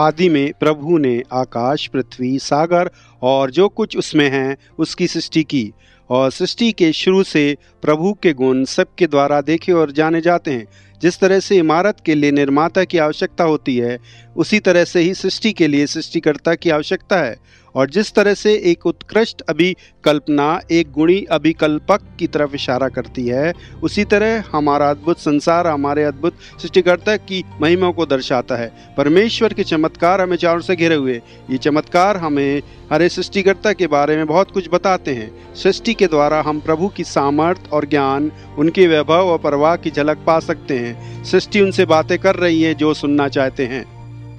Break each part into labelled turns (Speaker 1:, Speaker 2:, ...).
Speaker 1: आदि में प्रभु ने आकाश, पृथ्वी, सागर और जो कुछ उसमें है उसकी सृष्टि की। और सृष्टि के शुरू से प्रभु के गुण सबके द्वारा देखे और जाने जाते हैं। जिस तरह से इमारत के लिए निर्माता की आवश्यकता होती है, उसी तरह से ही सृष्टि के लिए सृष्टिकर्ता की आवश्यकता है। और जिस तरह से एक उत्कृष्ट अभिकल्पना एक गुणी अभिकल्पक की तरफ इशारा करती है, उसी तरह हमारा अद्भुत संसार हमारे अद्भुत सृष्टिकर्ता की महिमा को दर्शाता है। परमेश्वर के चमत्कार हमें चारों से घिरे हुए। ये चमत्कार हमें हरे सृष्टिकर्ता के बारे में बहुत कुछ बताते हैं। सृष्टि के द्वारा हम प्रभु की सामर्थ्य और ज्ञान, उनके वैभव और प्रवाह की झलक पा सकते हैं। सृष्टि उनसे बातें कर रही है जो सुनना चाहते हैं।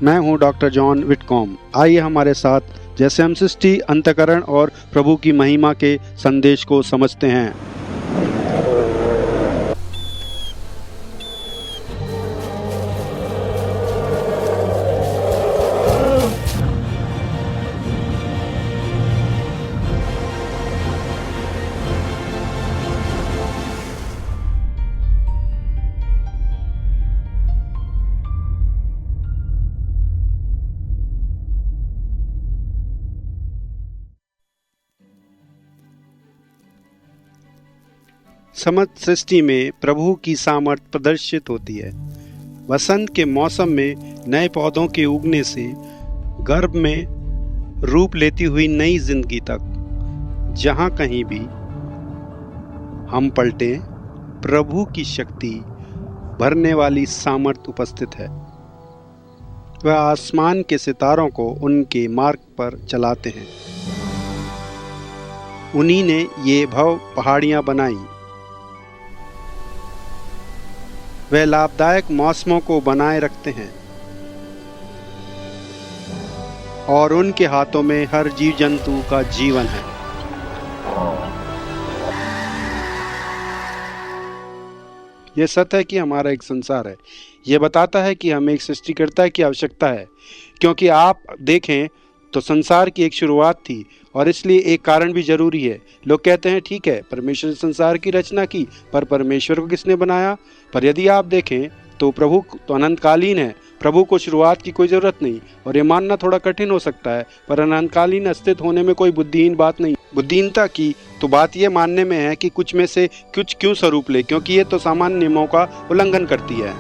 Speaker 1: मैं हूँ डॉक्टर जॉन विटकॉम। आइए हमारे साथ जैसे हम सृष्टि, अंतःकरण और प्रभु की महिमा के संदेश को समझते हैं। समस्त सृष्टि में प्रभु की सामर्थ्य प्रदर्शित होती है। वसंत के मौसम में नए पौधों के उगने से गर्भ में रूप लेती हुई नई जिंदगी तक, जहां कहीं भी हम पलटें, प्रभु की शक्ति भरने वाली सामर्थ्य उपस्थित है। वह आसमान के सितारों को उनके मार्ग पर चलाते हैं। उन्हीं ने ये भव पहाड़ियां बनाई। वे लाभदायक मौसमों को बनाए रखते हैं और उनके हाथों में हर जीव जंतु का जीवन है। यह सत्य है कि हमारा एक संसार है। यह बताता है कि हमें एक सृष्टिकर्ता की आवश्यकता है, क्योंकि आप देखें तो संसार की एक शुरुआत थी और इसलिए एक कारण भी जरूरी है। लोग कहते हैं ठीक है, परमेश्वर ने संसार की रचना की, पर परमेश्वर को किसने बनाया? पर यदि आप देखें तो प्रभु तो अनंतकालीन है। प्रभु को शुरुआत की कोई ज़रूरत नहीं। और ये मानना थोड़ा कठिन हो सकता है, पर अनंतकालीन अस्तित्व होने में कोई बुद्धिहीन बात नहीं। बुद्धिहीनता की तो बात ये मानने में है कि कुछ में से कुछ क्यों स्वरूप ले, क्योंकि ये तो सामान्य नियमों का उल्लंघन करती है।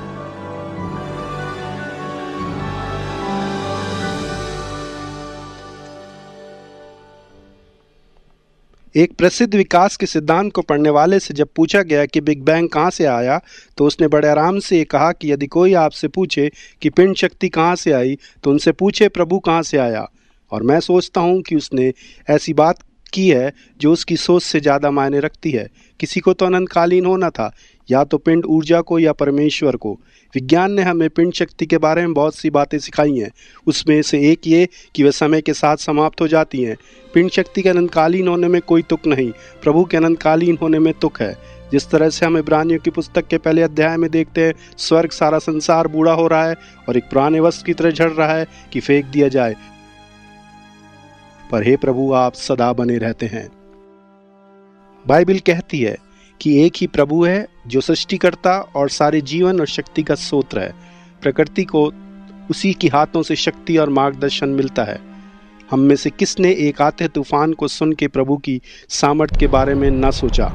Speaker 1: एक प्रसिद्ध विकास के सिद्धांत को पढ़ने वाले से जब पूछा गया कि बिग बैंग कहाँ से आया, तो उसने बड़े आराम से ये कहा कि यदि कोई आपसे पूछे कि पिंड शक्ति कहाँ से आई, तो उनसे पूछे प्रभु कहाँ से आया। और मैं सोचता हूँ कि उसने ऐसी बात की है जो उसकी सोच से ज़्यादा मायने रखती है। किसी को तो अनंतकालीन होना था, या तो पिंड ऊर्जा को या परमेश्वर को। विज्ञान ने हमें पिंड शक्ति के बारे में बहुत सी बातें सिखाई हैं। उसमें से एक ये कि वे समय के साथ समाप्त हो जाती हैं। पिंड शक्ति के अनंतकालीन होने में कोई तुक नहीं, प्रभु के अनंतकालीन होने में तुक है। जिस तरह से हम इब्रानियों की पुस्तक के पहले अध्याय में देखते हैं, स्वर्ग सारा संसार बूढ़ा हो रहा है और एक पुराने वस्त्र की तरह झड़ रहा है कि फेंक दिया जाए, पर हे प्रभु आप सदा बने रहते हैं। बाइबल कहती है कि एक ही प्रभु है जो सृष्टिकर्ता और सारे जीवन और शक्ति का स्रोत है। प्रकृति को उसी के हाथों से शक्ति और मार्गदर्शन मिलता है। हम में से किसने एक आते तूफान को सुन के प्रभु की सामर्थ्य के बारे में न सोचा?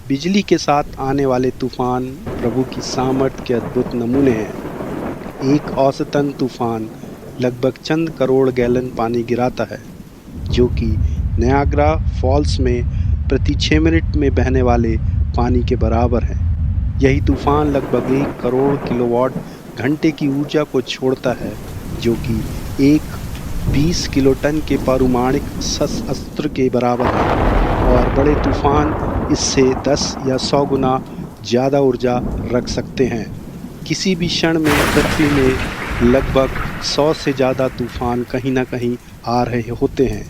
Speaker 1: बिजली के साथ आने वाले तूफान प्रभु की सामर्थ्य के अद्भुत नमूने हैं। एक औसतन तूफान लगभग चंद करोड़ गैलन पानी गिराता है, जो कि नायग्रा फॉल्स में प्रति 6 मिनट में बहने वाले पानी के बराबर है। यही तूफान लगभग 1 करोड़ किलोवाट घंटे की ऊर्जा को छोड़ता है, जो कि एक 20 किलोटन के पारमाणिक शस्त्र के बराबर है। और बड़े तूफान इससे 10 या 100 गुना ज़्यादा ऊर्जा रख सकते हैं। किसी भी क्षण में पृथ्वी में लगभग 100 से ज़्यादा तूफान कहीं ना कहीं आ रहे होते हैं।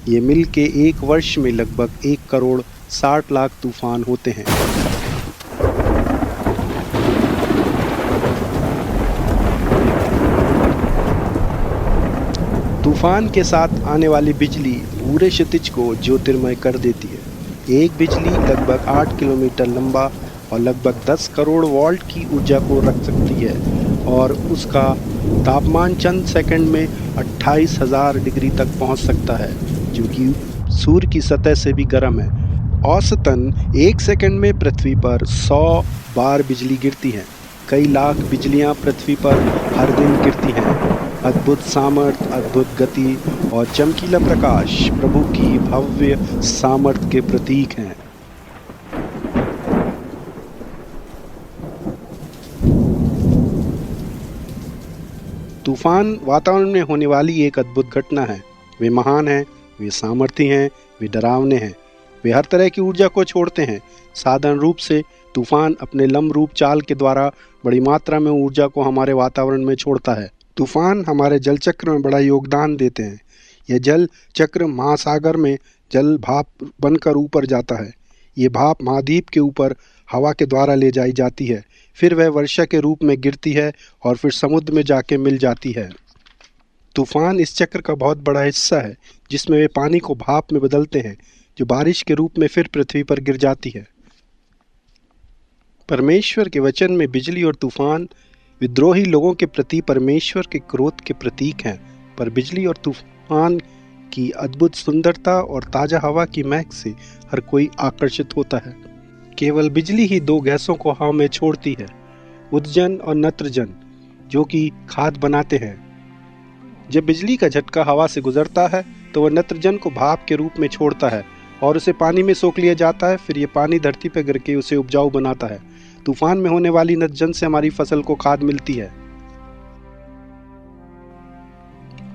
Speaker 1: ये मिल के एक वर्ष में लगभग 1 करोड़ 60 लाख तूफान होते हैं। तूफान के साथ आने वाली बिजली पूरे क्षितिज को ज्योतिर्मय कर देती है। एक बिजली लगभग 8 किलोमीटर लंबा और लगभग 10 करोड़ वोल्ट की ऊर्जा को रख सकती है और उसका तापमान चंद सेकंड में 28,000 डिग्री तक पहुंच सकता है, जो कि सूर्य की सतह से भी गर्म है। औसतन एक सेकंड में पृथ्वी पर 100 बार बिजली गिरती है। कई लाख बिजलियां पृथ्वी पर हर दिन गिरती हैं। अद्भुत सामर्थ्य, अद्भुत गति और चमकीला प्रकाश प्रभु की भव्य सामर्थ्य के प्रतीक हैं। तूफान वातावरण में होने वाली एक अद्भुत घटना है। वे महान हैं, वे सामर्थी हैं, वे डरावने हैं। वे हर तरह की ऊर्जा को छोड़ते हैं। साधारण रूप से तूफान अपने लंबरूप चाल के द्वारा बड़ी मात्रा में ऊर्जा को हमारे वातावरण में छोड़ता है। तूफान हमारे जल चक्र में बड़ा योगदान देते हैं। यह जल चक्र महासागर में जल भाप बनकर ऊपर जाता है। ये भाप महाद्वीप के ऊपर हवा के द्वारा ले जाई जाती है, फिर वह वर्षा के रूप में गिरती है और फिर समुद्र में जाके मिल जाती है। तूफान इस चक्र का बहुत बड़ा हिस्सा है, जिसमें वे पानी को भाप में बदलते हैं, जो बारिश के रूप में फिर पृथ्वी पर गिर जाती है। परमेश्वर के वचन में बिजली और तूफान विद्रोही लोगों के प्रति परमेश्वर के क्रोध के प्रतीक हैं, पर बिजली और तूफान की अद्भुत सुंदरता और ताज़ा हवा की महक से हर कोई आकर्षित होता है। केवल बिजली ही दो गैसों को हवा में छोड़ती है, उदजन और नत्रजन, जो कि खाद बनाते हैं। जब बिजली का झटका हवा से गुजरता है तो वह नत्रजन को भाप के रूप में छोड़ता है और उसे पानी में सोख लिया जाता है। फिर ये पानी धरती पर गिर के उसे उपजाऊ बनाता है। तूफान में होने वाली नत्रजन से हमारी फसल को खाद मिलती है।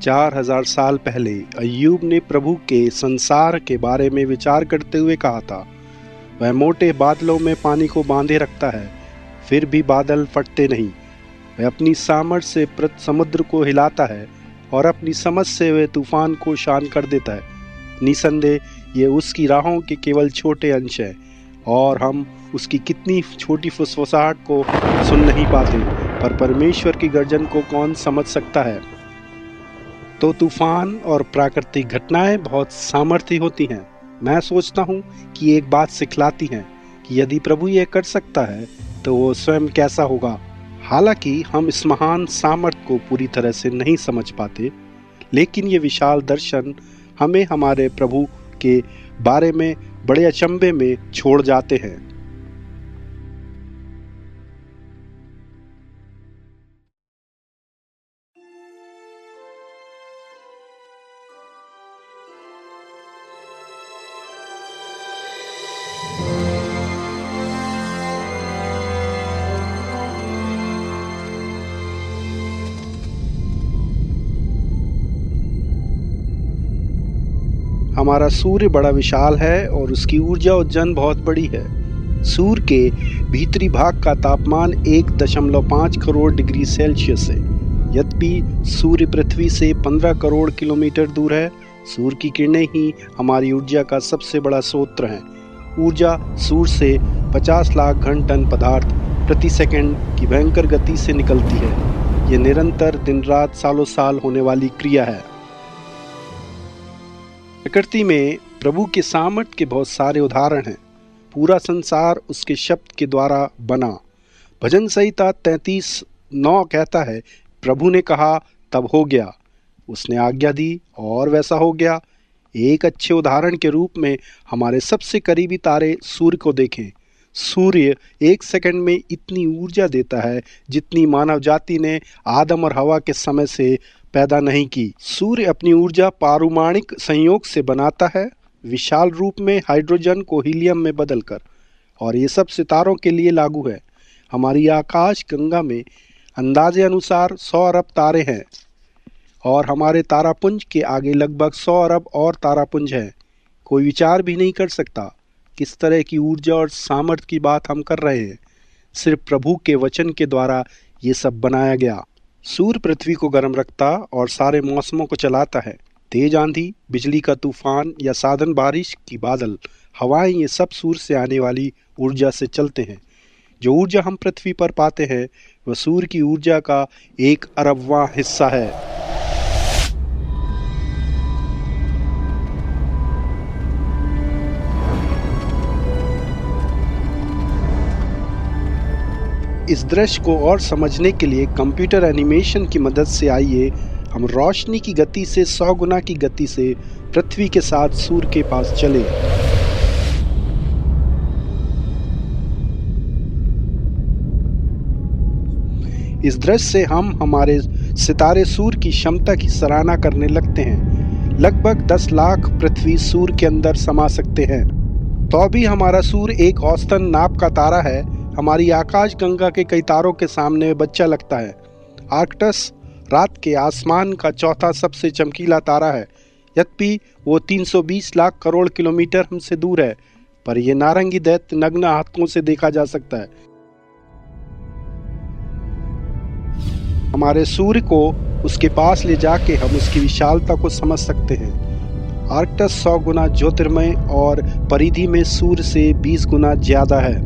Speaker 1: 4000 साल पहले अय्यूब ने प्रभु के संसार के बारे में विचार करते हुए कहा था, वह मोटे बादलों में पानी को बांधे रखता है, फिर भी बादल फटते नहीं। वह अपनी सामर्थ से समुद्र को हिलाता है और अपनी समझ से वह तूफान को शांत कर देता है। निसंदेह ये उसकी राहों के केवल छोटे अंश हैं और हम उसकी कितनी छोटी फुसफुसाहट को सुन नहीं पाते, पर परमेश्वर की गर्जन को कौन समझ सकता है। तो तूफान और प्राकृतिक घटनाएं बहुत सामर्थ्य होती हैं। मैं सोचता हूँ कि एक बात सिखलाती हैं कि यदि प्रभु ये कर सकता है तो वो स्वयं कैसा होगा। हालांकि हम इस महान सामर्थ्य को पूरी तरह से नहीं समझ पाते, लेकिन ये विशाल दर्शन हमें हमारे प्रभु के बारे में बड़े अचंभे में छोड़ जाते हैं। हमारा सूर्य बड़ा विशाल है और उसकी ऊर्जा उज्जैन बहुत बड़ी है। सूर्य के भीतरी भाग का तापमान 1.5 करोड़ डिग्री सेल्सियस है। यद्यपि सूर्य पृथ्वी से 15 करोड़ किलोमीटर दूर है, सूर्य की किरणें ही हमारी ऊर्जा का सबसे बड़ा स्रोत हैं। ऊर्जा सूर्य से 50 लाख घन टन पदार्थ प्रति सेकंड की भयंकर गति से निकलती है। ये निरंतर दिन रात सालों साल होने वाली क्रिया है। प्रकृति में प्रभु के सामर्थ्य के बहुत सारे उदाहरण हैं। पूरा संसार उसके शब्द के द्वारा बना। भजन संहिता 33:9 कहता है, प्रभु ने कहा तब हो गया, उसने आज्ञा दी और वैसा हो गया। एक अच्छे उदाहरण के रूप में हमारे सबसे करीबी तारे सूर्य को देखें। सूर्य एक सेकंड में इतनी ऊर्जा देता है जितनी मानव जाति ने आदम और हवा के समय से पैदा नहीं की। सूर्य अपनी ऊर्जा पारमाणिक संयोग से बनाता है, विशाल रूप में हाइड्रोजन को हीलियम में बदलकर, और ये सब सितारों के लिए लागू है। हमारी आकाश गंगा में अंदाजे अनुसार 100 अरब तारे हैं और हमारे तारापुंज के आगे लगभग 100 अरब और तारापुंज हैं। कोई विचार भी नहीं कर सकता किस तरह की ऊर्जा और सामर्थ्य की बात हम कर रहे हैं। सिर्फ प्रभु के वचन के द्वारा ये सब बनाया गया। सूर्य पृथ्वी को गर्म रखता और सारे मौसमों को चलाता है। तेज आंधी, बिजली का तूफान या साधन बारिश की बादल, हवाएं, ये सब सूर्य से आने वाली ऊर्जा से चलते हैं। जो ऊर्जा हम पृथ्वी पर पाते हैं वह सूर्य की ऊर्जा का 1 अरबवां हिस्सा है। इस दृश्य को और समझने के लिए कंप्यूटर एनिमेशन की मदद से आइए हम रोशनी की गति से 100 गुना की गति से पृथ्वी के साथ सूर्य के पास चले। इस दृश्य से हम हमारे सितारे सूर्य की क्षमता की सराहना करने लगते हैं। लगभग 10 लाख पृथ्वी सूर्य के अंदर समा सकते हैं। तो भी हमारा सूर्य एक औसतन नाप का तारा है। हमारी आकाश गंगा के कई तारों के सामने बच्चा लगता है। आर्कटस रात के आसमान का चौथा सबसे चमकीला तारा है। यद्यपि वो 320 लाख करोड़ किलोमीटर हमसे दूर है, पर यह नारंगी दैत्य नग्न आंखों से देखा जा सकता है। हमारे सूर्य को उसके पास ले जाके हम उसकी विशालता को समझ सकते हैं। आर्कटस 100 गुना ज्योतिर्मय और परिधि में सूर्य से 20 गुना ज्यादा है।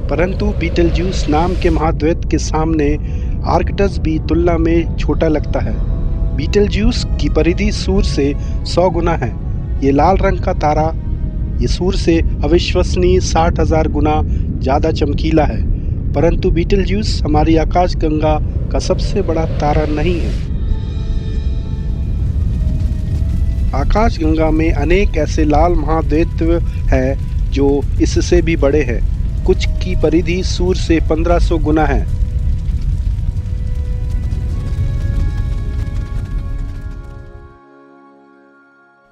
Speaker 1: परंतु बीटलज्यूस नाम के महाद्वैत के सामने आर्कटस भी तुलना में छोटा लगता है। बीटलज्यूस की परिधि सूर्य से 100 गुना है। ये लाल रंग का तारा ये सूर्य से अविश्वसनीय 60,000 गुना ज्यादा चमकीला है। परंतु बीटलज्यूस हमारी आकाश गंगा का सबसे बड़ा तारा नहीं है। आकाश गंगा में अनेक ऐसे लाल महाद्वैत हैं जो इससे भी बड़े हैं। कुछ की परिधि सूर्य से 1500 गुना है।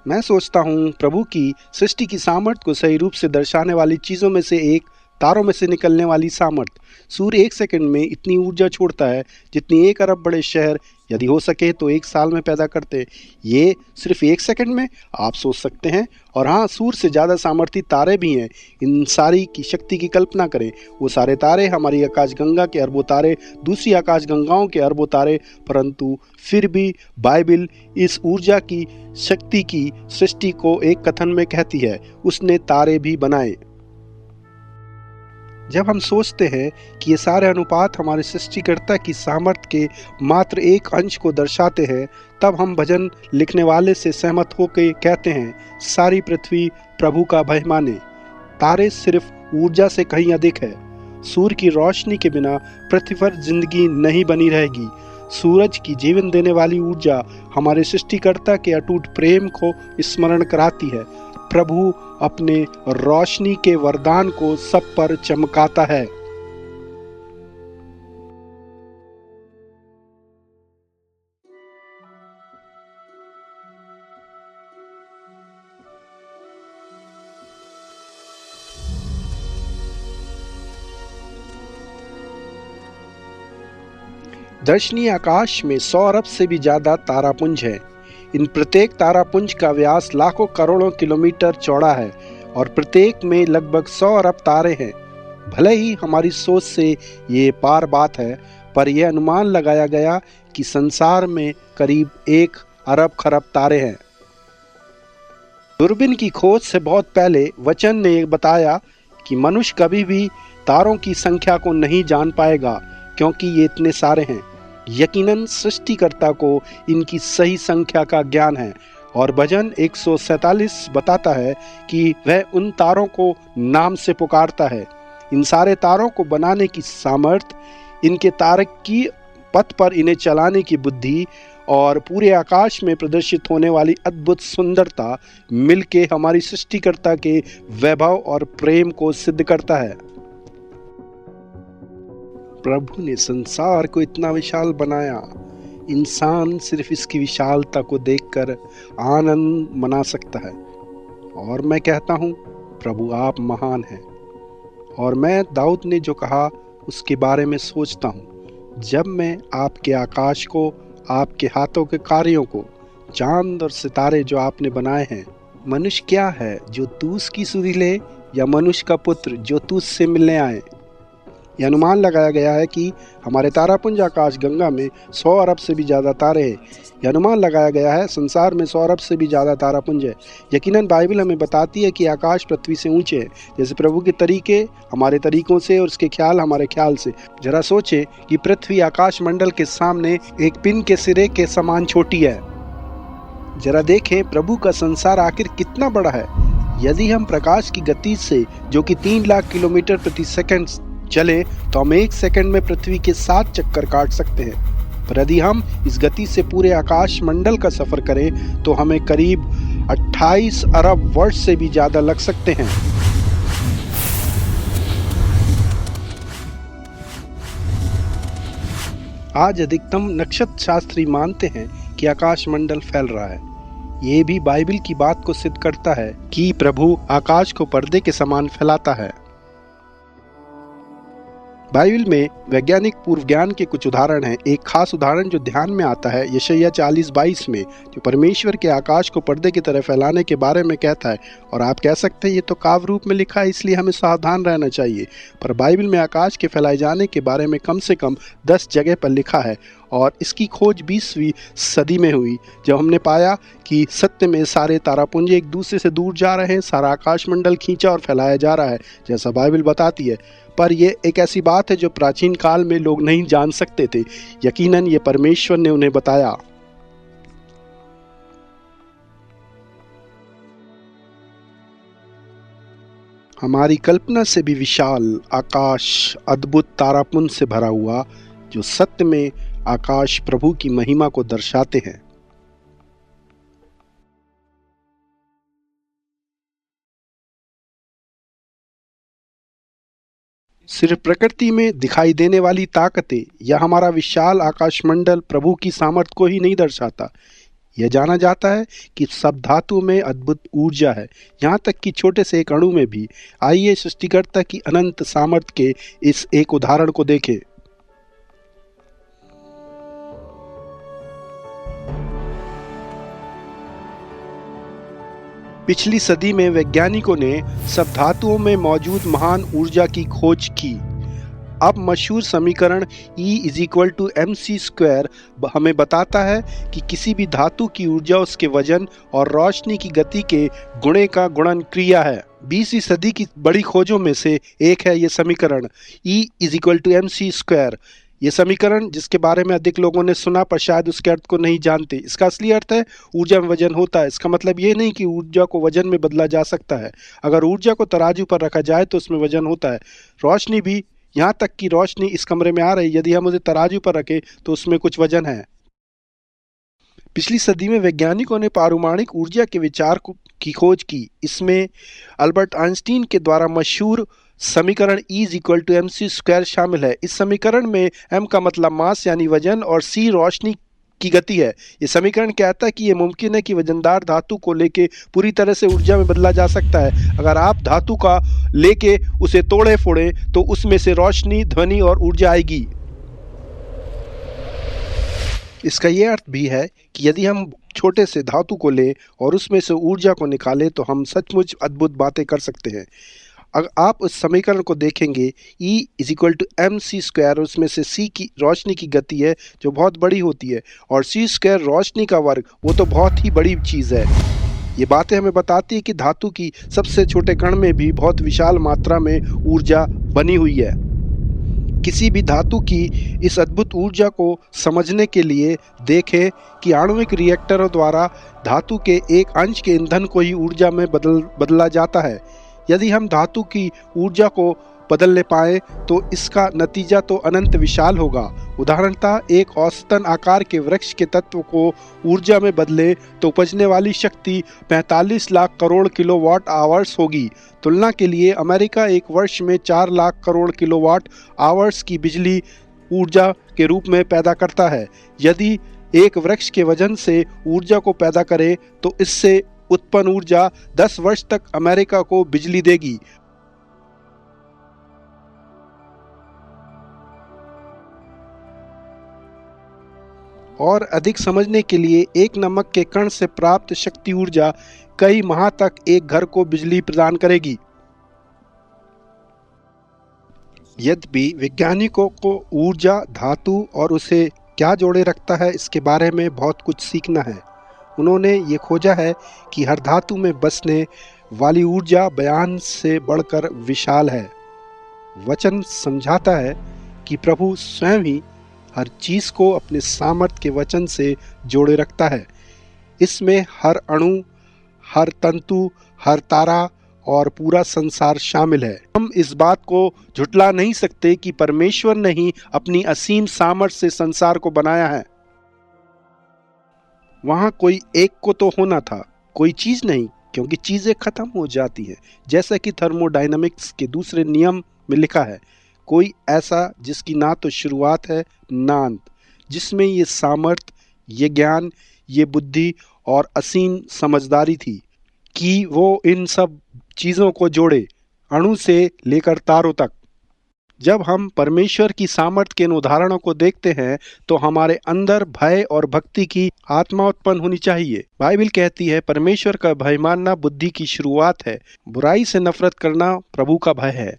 Speaker 1: मैं सोचता हूँ प्रभु की सृष्टि की सामर्थ्य को सही रूप से दर्शाने वाली चीजों में से एक तारों में से निकलने वाली सामर्थ्य। सूर्य 1 सेकंड में इतनी ऊर्जा छोड़ता है जितनी 1 अरब बड़े शहर यदि हो सके तो 1 साल में पैदा करते हैं। ये सिर्फ 1 सेकंड में, आप सोच सकते हैं। और हाँ, सूर्य से ज़्यादा सामर्थ्य तारे भी हैं। इन सारी की शक्ति की कल्पना करें। वो सारे तारे हमारी आकाशगंगा के अरबों तारे, दूसरी आकाशगंगाओं के अरबों तारे, परंतु फिर भी बाइबल इस ऊर्जा की शक्ति की सृष्टि को एक कथन में कहती है, उसने तारे भी बनाए। जब हम सोचते हैं कि ये सारे अनुपात हमारे सृष्टिकर्ता की सामर्थ्य के मात्र एक अंश को दर्शाते हैं, तब हम भजन लिखने वाले से सहमत होकर कहते हैं, सारी पृथ्वी प्रभु का भय माने। तारे सिर्फ ऊर्जा से कहीं अधिक है। सूर्य की रोशनी के बिना पृथ्वी पर जिंदगी नहीं बनी रहेगी। सूरज की जीवन देने वाली ऊर्जा हमारे सृष्टिकर्ता के अटूट प्रेम को स्मरण कराती है। प्रभु अपने रोशनी के वरदान को सब पर चमकाता है। दर्शनीय आकाश में 100 अरब से भी ज्यादा तारापुंज हैं। इन प्रत्येक तारापुंज का व्यास लाखों करोड़ों किलोमीटर चौड़ा है और प्रत्येक में लगभग 100 अरब तारे हैं। भले ही हमारी सोच से ये पार बात है, पर यह अनुमान लगाया गया कि संसार में करीब 1 अरब खरब तारे हैं। दूरबीन की खोज से बहुत पहले वचन ने बताया कि मनुष्य कभी भी तारों की संख्या को नहीं जान पाएगा, क्योंकि ये इतने सारे हैं। यकीनन सृष्टिकर्ता को इनकी सही संख्या का ज्ञान है और भजन 147 बताता है कि वह उन तारों को नाम से पुकारता है। इन सारे तारों को बनाने की सामर्थ्य, इनके तारक की पथ पर इन्हें चलाने की बुद्धि और पूरे आकाश में प्रदर्शित होने वाली अद्भुत सुंदरता मिलके हमारी सृष्टिकर्ता के वैभव और प्रेम को सिद्ध करता है। प्रभु ने संसार को इतना विशाल बनाया, इंसान सिर्फ इसकी विशालता को देखकर आनंद मना सकता है। और मैं कहता हूँ, प्रभु आप महान हैं। और मैं दाऊद ने जो कहा उसके बारे में सोचता हूँ। जब मैं आपके आकाश को, आपके हाथों के कार्यों को, चांद और सितारे जो आपने बनाए हैं, मनुष्य क्या है जो तू उसकी सुधि ले, या मनुष्य का पुत्र जो तू उससे मिलने आए। यह अनुमान लगाया गया है कि हमारे तारापुंज आकाश गंगा में 100 अरब से भी ज़्यादा तारे हैं। यह अनुमान लगाया गया है संसार में 100 अरब से भी ज़्यादा तारापुंज है। यकीनन बाइबल हमें बताती है कि आकाश पृथ्वी से ऊंचे है, जैसे प्रभु के तरीके हमारे तरीकों से और उसके ख्याल हमारे ख्याल से। जरा सोचे कि पृथ्वी आकाश मंडल के सामने एक पिन के सिरे के समान छोटी है। जरा देखें प्रभु का संसार आखिर कितना बड़ा है। यदि हम प्रकाश की गति से, जो कि 3 लाख किलोमीटर प्रति सेकंड चले, तो हम 1 सेकंड में पृथ्वी के 7 चक्कर काट सकते हैं। पर यदि हम इस गति से पूरे आकाश मंडल का सफर करें तो हमें करीब 28 अरब वर्ष से भी ज्यादा लग सकते हैं। आज अधिकतम नक्षत्र शास्त्री मानते हैं कि आकाश मंडल फैल रहा है। ये भी बाइबल की बात को सिद्ध करता है कि प्रभु आकाश को पर्दे के समान फैलाता है। बाइबल में वैज्ञानिक पूर्व ज्ञान के कुछ उदाहरण हैं। एक खास उदाहरण जो ध्यान में आता है यशायाह 40:22 में, जो परमेश्वर के आकाश को पर्दे की तरह फैलाने के बारे में कहता है। और आप कह सकते हैं ये तो काव्य रूप में लिखा है, इसलिए हमें सावधान रहना चाहिए। पर बाइबल में आकाश के फैलाए जाने के बारे में कम से कम 10 जगह पर लिखा है और इसकी खोज 20वीं सदी में हुई, जब हमने पाया कि सत्य में सारे तारापुंज एक दूसरे से दूर जा रहे हैं, सारा आकाशमंडल खींचा और फैलाया जा रहा है जैसा बाइबल बताती है। पर यह एक ऐसी बात है जो प्राचीन काल में लोग नहीं जान सकते थे। यकीनन ये परमेश्वर ने उन्हें बताया। हमारी कल्पना से भी विशाल आकाश अद्भुत तारापुंज से भरा हुआ, जो सत्य में आकाश प्रभु की महिमा को दर्शाते हैं। सिर्फ प्रकृति में दिखाई देने वाली ताकतें या हमारा विशाल आकाशमंडल प्रभु की सामर्थ को ही नहीं दर्शाता। यह जाना जाता है कि सब धातु में अद्भुत ऊर्जा है, यहाँ तक कि छोटे से एक अणु में भी। आइए सृष्टिकर्ता की अनंत सामर्थ के इस एक उदाहरण को देखें। पिछली सदी में वैज्ञानिकों ने सब धातुओं में मौजूद महान ऊर्जा की खोज की। अब मशहूर समीकरण E=mc² हमें बताता है कि किसी भी धातु की ऊर्जा उसके वजन और रोशनी की गति के गुणे का गुणन क्रिया है। 20वीं सदी की बड़ी खोजों में से एक है ये समीकरण E=mc²। ये समीकरण जिसके बारे में अधिक लोगों ने सुना पर शायद उसके अर्थ को नहीं जानते। इसका असली अर्थ है ऊर्जा में वजन होता है। इसका मतलब ये नहीं कि ऊर्जा को वजन में बदला जा सकता है। अगर ऊर्जा को तराजू पर रखा जाए तो उसमें वजन होता है। रोशनी भी, यहाँ तक कि रोशनी इस कमरे में आ रही, यदि हम उसे तराजू पर रखें तो उसमें कुछ वजन है। पिछली सदी में वैज्ञानिकों ने पारमाणिक ऊर्जा के विचार की खोज की। इसमें अल्बर्ट आइंस्टीन के द्वारा मशहूर समीकरण E=mc² शामिल है। इस समीकरण में m का मतलब मास यानी वजन और c रोशनी की गति है। ये समीकरण कहता है कि यह मुमकिन है कि वजनदार धातु को लेके पूरी तरह से ऊर्जा में बदला जा सकता है। अगर आप धातु का लेके उसे तोड़े फोड़े तो उसमें से रोशनी, ध्वनि और ऊर्जा आएगी। इसका यह अर्थ भी है कि यदि हम छोटे से धातु को लें और उसमें से ऊर्जा को निकालें तो हम सचमुच अद्भुत बातें कर सकते हैं। अगर आप उस समीकरण को देखेंगे E=mc², उसमें से c की रोशनी की गति है जो बहुत बड़ी होती है और c² रोशनी का वर्ग, वो तो बहुत ही बड़ी चीज़ है। ये बातें हमें बताती है कि धातु की सबसे छोटे कण में भी बहुत विशाल मात्रा में ऊर्जा बनी हुई है। किसी भी धातु की इस अद्भुत ऊर्जा को समझने के लिए देखें कि आणविक रिएक्टरों द्वारा धातु के एक अंश के ईंधन को ही ऊर्जा में बदला जाता है। यदि हम धातु की ऊर्जा को बदलने पाए तो इसका नतीजा तो अनंत विशाल होगा। उदाहरणतः एक औसतन आकार के वृक्ष के तत्व को ऊर्जा में बदले तो उपजने वाली शक्ति 45 लाख करोड़ किलोवाट आवर्स होगी। तुलना के लिए अमेरिका एक वर्ष में 4 लाख करोड़ किलोवाट आवर्स की बिजली ऊर्जा के रूप में पैदा करता है। यदि एक वृक्ष के वजन से ऊर्जा को पैदा करे तो इससे उत्पन्न ऊर्जा 10 वर्ष तक अमेरिका को बिजली देगी। और अधिक समझने के लिए एक नमक के कण से प्राप्त शक्ति ऊर्जा कई माह तक एक घर को बिजली प्रदान करेगी। यद्यपि वैज्ञानिकों को ऊर्जा, धातु और उसे क्या जोड़े रखता है इसके बारे में बहुत कुछ सीखना है। उन्होंने ये खोजा है कि हर धातु में बसने वाली ऊर्जा बयान से बढ़कर विशाल है। वचन समझाता है कि प्रभु स्वयं ही हर चीज को अपने सामर्थ्य के वचन से जोड़े रखता है। इसमें हर अणु, हर तंतु, हर तारा और पूरा संसार शामिल है। हम इस बात को झुटला नहीं सकते कि परमेश्वर ने ही अपनी असीम सामर्थ्य से संसार को बनाया है। वहां कोई एक को तो होना था, कोई चीज नहीं, क्योंकि चीजें खत्म हो जाती हैं। जैसा कि थर्मोडायनामिक्स के दूसरे नियम में लिखा है, कोई ऐसा जिसकी ना तो शुरुआत है ना अंत, जिसमें ये सामर्थ्य, ये ज्ञान, ये बुद्धि और असीम समझदारी थी कि वो इन सब चीजों को जोड़े, अणु से लेकर तारों तक। जब हम परमेश्वर की सामर्थ्य के इन उदाहरणों को देखते हैं तो हमारे अंदर भय और भक्ति की आत्मा उत्पन्न होनी चाहिए। बाइबल कहती है, परमेश्वर का भय मानना बुद्धि की शुरुआत है, बुराई से नफरत करना प्रभु का भय है।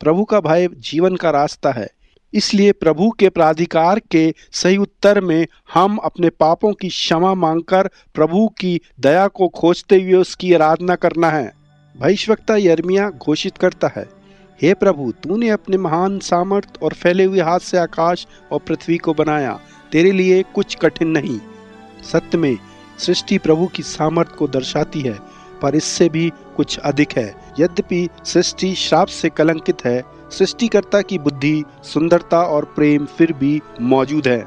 Speaker 1: प्रभु का भय जीवन का रास्ता है। इसलिए प्रभु के प्राधिकार के सही उत्तर में हम अपने पापों की क्षमा मांगकर प्रभु की दया को खोजते हुए उसकी आराधना करना है। भविष्यवक्ता यिर्मयाह घोषित करता है, हे प्रभु, तूने अपने महान सामर्थ और फैले हुए हाथ से आकाश और पृथ्वी को बनाया, तेरे लिए कुछ कठिन नहीं। सत्य में सृष्टि प्रभु की सामर्थ को दर्शाती है, पर इससे भी कुछ अधिक है। यद्यपि सृष्टि श्राप से कलंकित है, सृष्टिकर्ता की बुद्धि, सुंदरता और प्रेम फिर भी मौजूद है।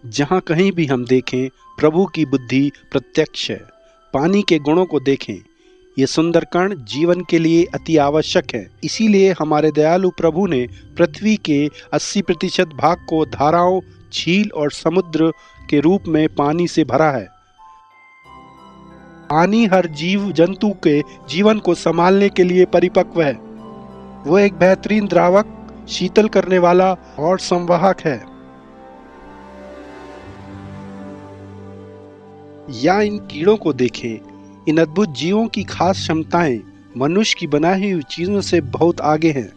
Speaker 1: जहाँ कहीं भी हम देखें, प्रभु की बुद्धि प्रत्यक्ष है। पानी के गुणों को देखें, ये सुंदर कण जीवन के लिए अति आवश्यक है। इसीलिए हमारे दयालु प्रभु ने पृथ्वी के 80% भाग को धाराओं, झील और समुद्र के रूप में पानी से भरा है। पानी हर जीव जंतु के जीवन को संभालने के लिए परिपक्व है। वो एक बेहतरीन द्रावक, शीतल करने वाला और संवाहक है। या इन कीड़ों को देखें, इन अद्भुत जीवों की खास क्षमताएं मनुष्य की बनाई हुई चीजों से बहुत आगे हैं।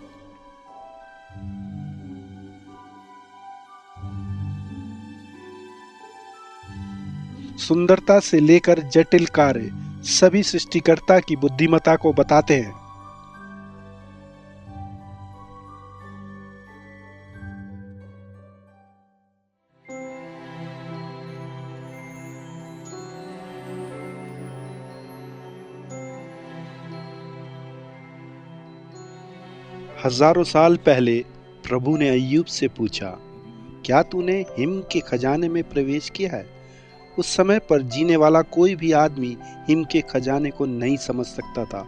Speaker 1: सुंदरता से लेकर जटिल कार्य सभी सृष्टिकर्ता की बुद्धिमत्ता को बताते हैं। हजारों साल पहले प्रभु ने अय्यूब से पूछा, क्या तूने हिम के खजाने में प्रवेश किया है? उस समय पर जीने वाला कोई भी आदमी हिम के खजाने को नहीं समझ सकता था,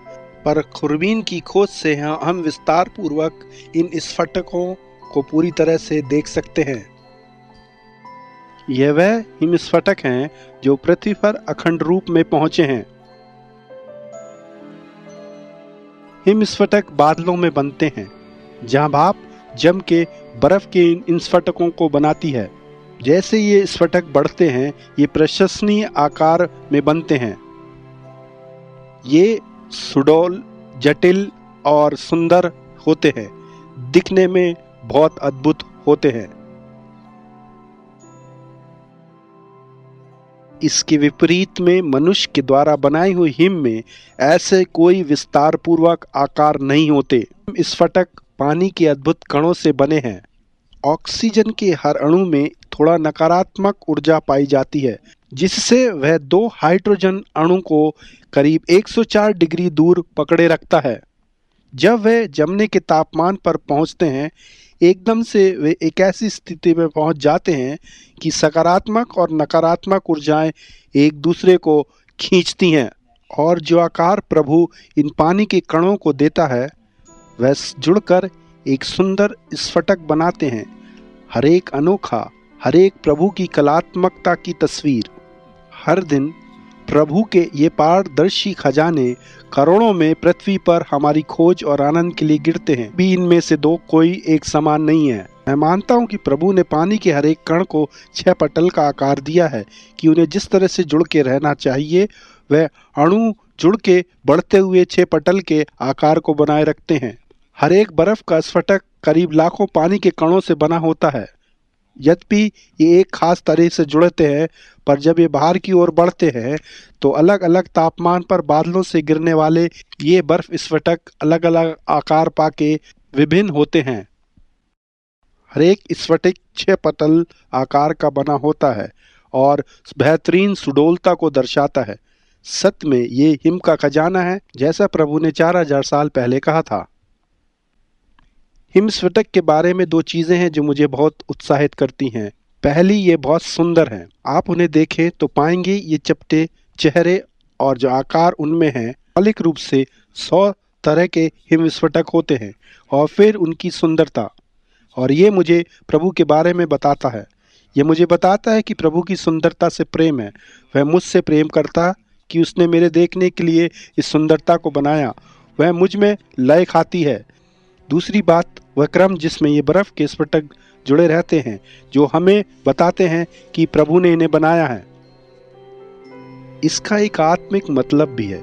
Speaker 1: पर खुरबीन की खोज से हम विस्तार पूर्वक इन स्फटिकों को पूरी तरह से देख सकते हैं। यह वह हिम स्फटिक हैं जो पृथ्वी पर अखंड रूप में पहुंचे हैं। हिम स्फटिक बादलों में बनते हैं, जहां भाप जम के बर्फ के इन स्फटिकों को बनाती है। जैसे ये स्फटिक बढ़ते हैं, ये प्रशंसनीय आकार में बनते हैं। ये सुडौल, जटिल और सुंदर होते हैं, दिखने में बहुत अद्भुत होते हैं। इसके विपरीत में मनुष्य के द्वारा बनाई हुई हिम में ऐसे कोई विस्तार पूर्वक आकार नहीं होते। स्फटिक पानी के अद्भुत कणों से बने हैं। ऑक्सीजन के हर अणु में थोड़ा नकारात्मक ऊर्जा पाई जाती है, जिससे वह 2 हाइड्रोजन अणु को करीब 104 डिग्री दूर पकड़े रखता है। जब वे जमने के तापमान पर पहुंचते हैं, एकदम से वे एक ऐसी स्थिति में पहुंच जाते हैं कि सकारात्मक और नकारात्मक ऊर्जाएं एक दूसरे को खींचती हैं, और जो आकार प्रभु इन पानी के कणों को देता है, वह जुड़कर एक सुंदर स्फटिक बनाते हैं। हर एक अनोखा, हर एक प्रभु की कलात्मकता की तस्वीर। हर दिन प्रभु के ये पारदर्शी खजाने करोड़ों में पृथ्वी पर हमारी खोज और आनंद के लिए गिरते हैं, भी इनमें से दो कोई एक समान नहीं है। मैं मानता हूँ कि प्रभु ने पानी के हर एक कण को 6 पटल का आकार दिया है कि उन्हें जिस तरह से जुड़ के रहना चाहिए वह अणु जुड़ के बढ़ते हुए 6 पटल के आकार को बनाए रखते हैं। हर एक बर्फ का स्फटिक करीब लाखों पानी के कणों से बना होता है। यद्यपि ये एक खास तरह से जुड़ते हैं, पर जब ये बाहर की ओर बढ़ते हैं तो अलग अलग तापमान पर बादलों से गिरने वाले ये बर्फ स्फटिक अलग अलग आकार पाके विभिन्न होते हैं। हर एक स्फटिक 6 पटल आकार का बना होता है और बेहतरीन सुडौलता को दर्शाता है। सत्य में ये हिम का खजाना है, जैसा प्रभु ने 4000 साल पहले कहा था। हिम स्फटिक के बारे में 2 चीजें हैं जो मुझे बहुत उत्साहित करती हैं। पहली, ये बहुत सुंदर हैं। आप उन्हें देखें तो पाएंगे ये चपटे चेहरे और जो आकार उनमें है मौलिक रूप से 100 तरह के हिम स्फटिक होते हैं। और फिर उनकी सुंदरता, और ये मुझे प्रभु के बारे में बताता है। ये मुझे बताता है कि प्रभु की सुंदरता से प्रेम है। वह मुझसे प्रेम करता कि उसने मेरे देखने के लिए इस सुंदरता को बनाया। वह मुझ में लय खाती है। दूसरी बात, वह क्रम जिसमें ये बर्फ के स्फटिक जुड़े रहते हैं जो हमें बताते हैं कि प्रभु ने इन्हें बनाया है। इसका एक आत्मिक मतलब भी है।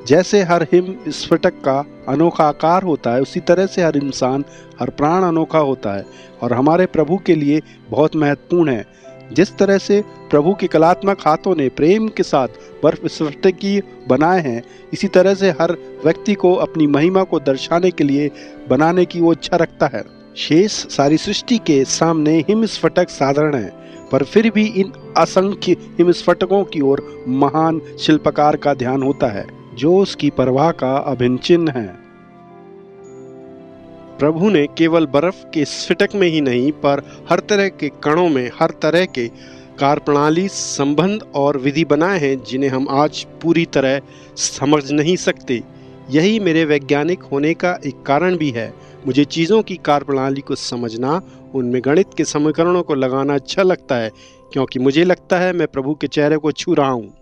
Speaker 1: जैसे हर हिम स्फटिक का अनोखा आकार होता है, उसी तरह से हर इंसान, हर प्राण अनोखा होता है और हमारे प्रभु के लिए बहुत महत्वपूर्ण है। जिस तरह से प्रभु के कलात्मक हाथों ने प्रेम के साथ बर्फ स्फटिकी बनाए हैं, इसी तरह से हर व्यक्ति को अपनी महिमा को दर्शाने के लिए बनाने की वो इच्छा रखता है। शेष सारी सृष्टि के सामने हिम स्फटिक साधारण है, पर फिर भी इन असंख्य हिम स्फटिकों की ओर महान शिल्पकार का ध्यान होता है, जो उसकी परवाह का अभिन्न चिन्ह है। प्रभु ने केवल बर्फ के स्फटिक में ही नहीं, पर हर तरह के कणों में हर तरह के कार्यप्रणाली, संबंध और विधि बनाए हैं जिन्हें हम आज पूरी तरह समझ नहीं सकते। यही मेरे वैज्ञानिक होने का एक कारण भी है। मुझे चीज़ों की कार्यप्रणाली को समझना, उनमें गणित के समीकरणों को लगाना अच्छा लगता है, क्योंकि मुझे लगता है मैं प्रभु के चेहरे को छू रहा हूँ।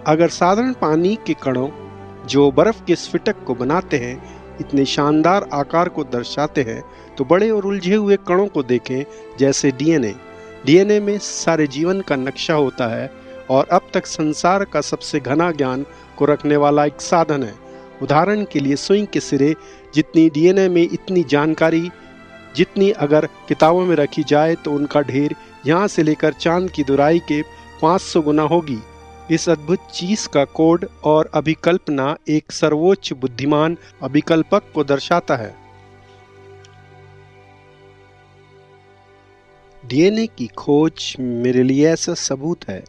Speaker 1: अगर साधारण पानी के कणों जो बर्फ के स्फटिक को बनाते हैं इतने शानदार आकार को दर्शाते हैं, तो बड़े और उलझे हुए कणों को देखें, जैसे डीएनए। डीएनए में सारे जीवन का नक्शा होता है और अब तक संसार का सबसे घना ज्ञान को रखने वाला एक साधन है। उदाहरण के लिए सुई के सिरे जितनी डीएनए में इतनी जानकारी जितनी अगर किताबों में रखी जाए तो उनका ढेर यहाँ से लेकर चांद की दुराई के 500 गुना होगी। इस अद्भुत चीज का कोड और अभिकल्पना एक सर्वोच्च बुद्धिमान अभिकल्पक को दर्शाता है। डीएनए की खोज मेरे लिए ऐसा सबूत है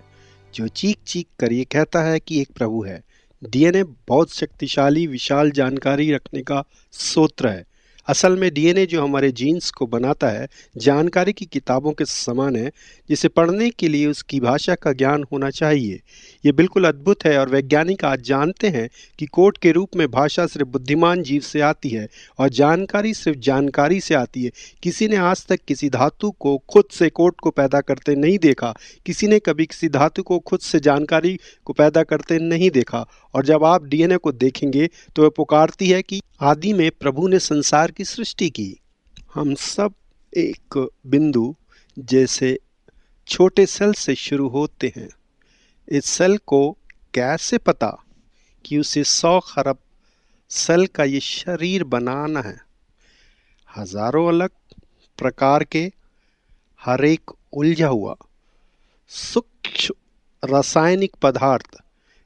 Speaker 1: जो चीख चीख कर ये कहता है कि एक प्रभु है। डीएनए बहुत शक्तिशाली विशाल जानकारी रखने का स्रोत है। असल में डीएनए जो हमारे जीन्स को बनाता है, जानकारी की किताबों के समान है, जिसे पढ़ने के लिए उसकी भाषा का ज्ञान होना चाहिए। ये बिल्कुल अद्भुत है और वैज्ञानिक आज जानते हैं कि कोड के रूप में भाषा सिर्फ बुद्धिमान जीव से आती है और जानकारी सिर्फ जानकारी से आती है। किसी ने आज तक किसी धातु को खुद से कोड को पैदा करते नहीं देखा। किसी ने कभी किसी धातु को खुद से जानकारी को पैदा करते नहीं देखा। और जब आप डीएनए को देखेंगे तो वह पुकारती है कि आदि में प्रभु ने संसार की सृष्टि की। हम सब एक बिंदु जैसे छोटे सेल से शुरू होते हैं। इस सेल को कैसे पता कि उसे 100 खरब सेल का ये शरीर बनाना है? हजारों अलग प्रकार के हर एक उलझा हुआ सूक्ष्म रासायनिक पदार्थ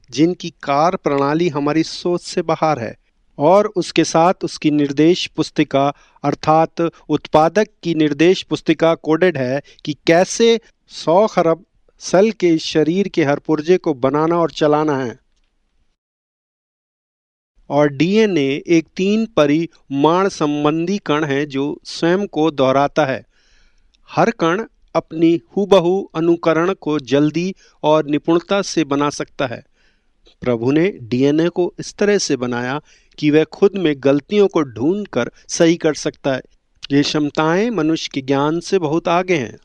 Speaker 1: जिनकी कार्य प्रणाली हमारी सोच से बाहर है, और उसके साथ उसकी निर्देश पुस्तिका अर्थात उत्पादक की निर्देश पुस्तिका कोडेड है कि कैसे 100 खरब सेल के शरीर के हर पुर्जे को बनाना और चलाना है। और डीएनए एक 3 परिमाण संबंधी कण है जो स्वयं को दोहराता है। हर कण अपनी हूबहू अनुकरण को जल्दी और निपुणता से बना सकता है। प्रभु ने डीएनए को इस तरह से बनाया कि वह खुद में गलतियों को ढूंढकर सही कर सकता है। ये क्षमताएं मनुष्य के ज्ञान से बहुत आगे हैं।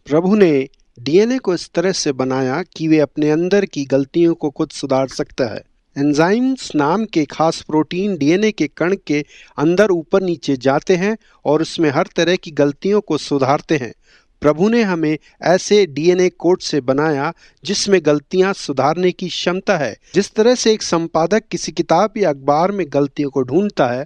Speaker 1: प्रभु ने डीएनए को इस तरह से बनाया कि वे अपने अंदर की गलतियों को खुद सुधार सकता है। एंजाइम्स नाम के खास प्रोटीन डीएनए के कण के अंदर ऊपर नीचे जाते हैं और उसमें हर तरह की गलतियों को सुधारते हैं। प्रभु ने हमें ऐसे डीएनए कोड से बनाया जिसमें गलतियां सुधारने की क्षमता है। जिस तरह से एक संपादक किसी किताब या अखबार में गलतियों को ढूंढता है,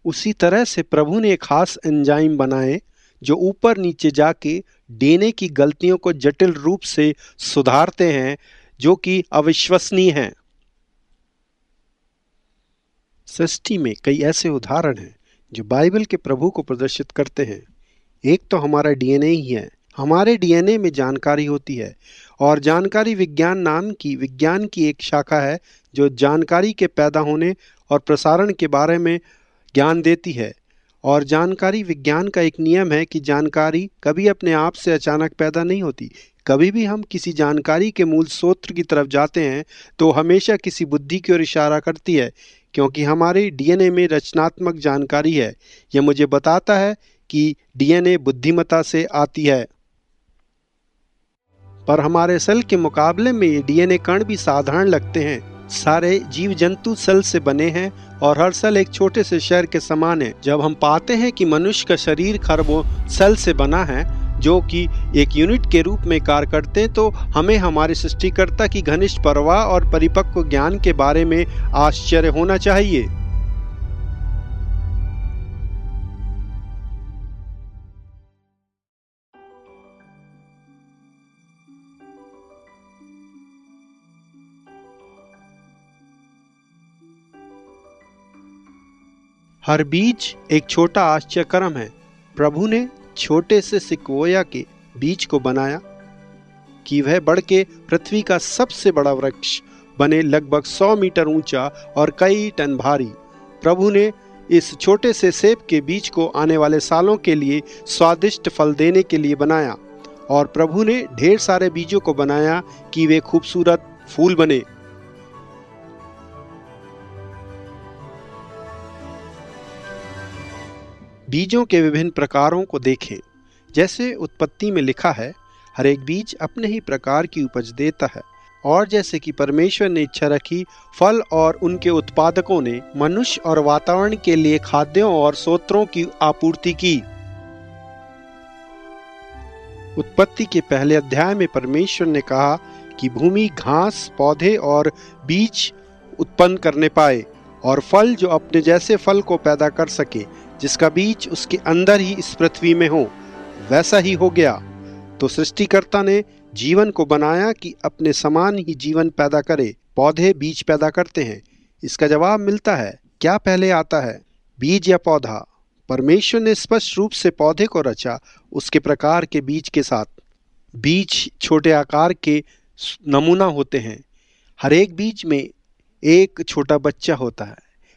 Speaker 1: उसी तरह से प्रभु ने खास एंजाइम बनाए जो ऊपर नीचे जाके डीएनए की गलतियों को जटिल रूप से सुधारते हैं, जो कि अविश्वसनीय हैं। सृष्टि में कई ऐसे उदाहरण हैं जो बाइबल के प्रभु को प्रदर्शित करते हैं। एक तो हमारा डीएनए ही है। हमारे डीएनए में जानकारी होती है और जानकारी विज्ञान नाम की विज्ञान की एक शाखा है जो जानकारी के पैदा होने और प्रसारण के बारे में ज्ञान देती है। और जानकारी विज्ञान का एक नियम है कि जानकारी कभी अपने आप से अचानक पैदा नहीं होती। कभी भी हम किसी जानकारी के मूल स्रोत की तरफ जाते हैं तो हमेशा किसी बुद्धि की ओर इशारा करती है, क्योंकि हमारे डीएनए में रचनात्मक जानकारी है। यह मुझे बताता है कि डीएनए बुद्धिमत्ता से आती है। पर हमारे सेल के मुकाबले में ये डीएनए कण भी साधारण लगते हैं। सारे जीव जंतु सेल से बने हैं और हर सेल एक छोटे से शहर के समान है। जब हम पाते हैं कि मनुष्य का शरीर खरबों सेल से बना है जो कि एक यूनिट के रूप में कार्य करते हैं, तो हमें हमारे सृष्टिकर्ता की घनिष्ठ परवाह और परिपक्व ज्ञान के बारे में आश्चर्य होना चाहिए। हर बीज एक छोटा आश्चर्यक्रम है। प्रभु ने छोटे से सिक्वोया के बीज को बनाया कि वह बढ़ के पृथ्वी का सबसे बड़ा वृक्ष बने, लगभग 100 मीटर ऊंचा और कई टन भारी। प्रभु ने इस छोटे से सेब के बीज को आने वाले सालों के लिए स्वादिष्ट फल देने के लिए बनाया। और प्रभु ने ढेर सारे बीजों को बनाया कि वे खूबसूरत फूल बने। बीजों के विभिन्न प्रकारों को देखें। जैसे उत्पत्ति में लिखा है, हर एक बीज अपने ही प्रकार की उपज देता है। और जैसे कि परमेश्वर ने इच्छा रखी, फल और उनके उत्पादकों ने मनुष्य और वातावरण के लिए खाद्यों और स्रोतों की आपूर्ति की। उत्पत्ति के पहले अध्याय में परमेश्वर ने कहा कि भूमि घास, पौधे और बीज उत्पन्न करने पाए और फल जो अपने जैसे फल को पैदा कर सके, जिसका बीज उसके अंदर ही इस पृथ्वी में हो। वैसा ही हो गया। तो सृष्टिकर्ता ने जीवन को बनाया कि अपने समान ही जीवन पैदा करे। पौधे बीज पैदा करते हैं। इसका जवाब मिलता है, क्या पहले आता है, बीज या पौधा? परमेश्वर ने स्पष्ट रूप से पौधे को रचा उसके प्रकार के बीज के साथ। बीज छोटे आकार के नमूना होते हैं। हर एक बीज में एक छोटा बच्चा होता है,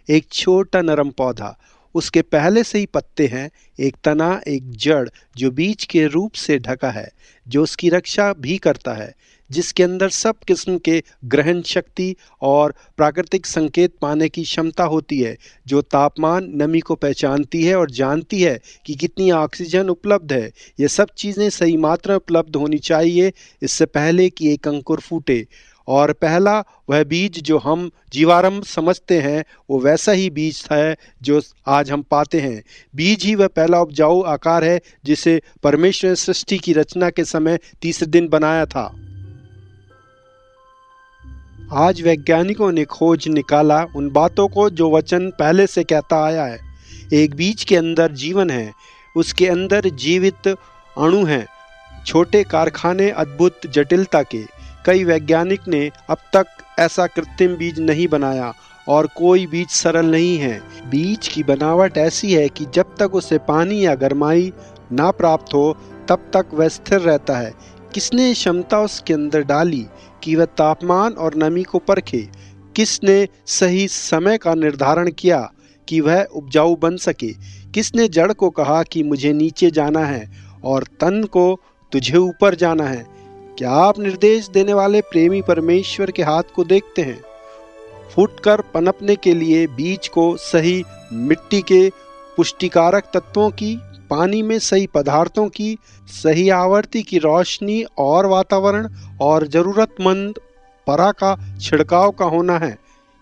Speaker 1: एक छोटा नरम पौधा। उसके पहले से ही पत्ते हैं, एक तना, एक जड़ जो बीज के रूप से ढका है, जो उसकी रक्षा भी करता है, जिसके अंदर सब किस्म के ग्रहण शक्ति और प्राकृतिक संकेत पाने की क्षमता होती है, जो तापमान, नमी को पहचानती है और जानती है कि कितनी ऑक्सीजन उपलब्ध है। ये सब चीज़ें सही मात्रा में उपलब्ध होनी चाहिए इससे पहले कि एक अंकुर फूटे। और पहला वह बीज जो हम जीवारंभ समझते हैं, वो वैसा ही बीज है जो आज हम पाते हैं। बीज ही वह पहला उपजाऊ आकार है जिसे परमेश्वर ने सृष्टि की रचना के समय तीसरे दिन बनाया था। आज वैज्ञानिकों ने खोज निकाला उन बातों को जो वचन पहले से कहता आया है। एक बीज के अंदर जीवन है, उसके अंदर जीवित अणु हैं, छोटे कारखाने अद्भुत जटिलता के। कई वैज्ञानिक ने अब तक ऐसा कृत्रिम बीज नहीं बनाया और कोई बीज सरल नहीं है। बीज की बनावट ऐसी है कि जब तक उसे पानी या गर्माई ना प्राप्त हो तब तक वह स्थिर रहता है। किसने क्षमता उसके अंदर डाली कि वह तापमान और नमी को परखे? किसने सही समय का निर्धारण किया कि वह उपजाऊ बन सके? किसने जड़ को कहा कि मुझे नीचे जाना है और तन को तुझे ऊपर जाना है। क्या आप निर्देश देने वाले प्रेमी परमेश्वर के हाथ को देखते हैं? फूटकर पनपने के लिए बीज को सही मिट्टी के पुष्टिकारक तत्वों की, पानी में सही पदार्थों की, सही आवर्ती की रोशनी और वातावरण और जरूरतमंद परा का छिड़काव का होना है।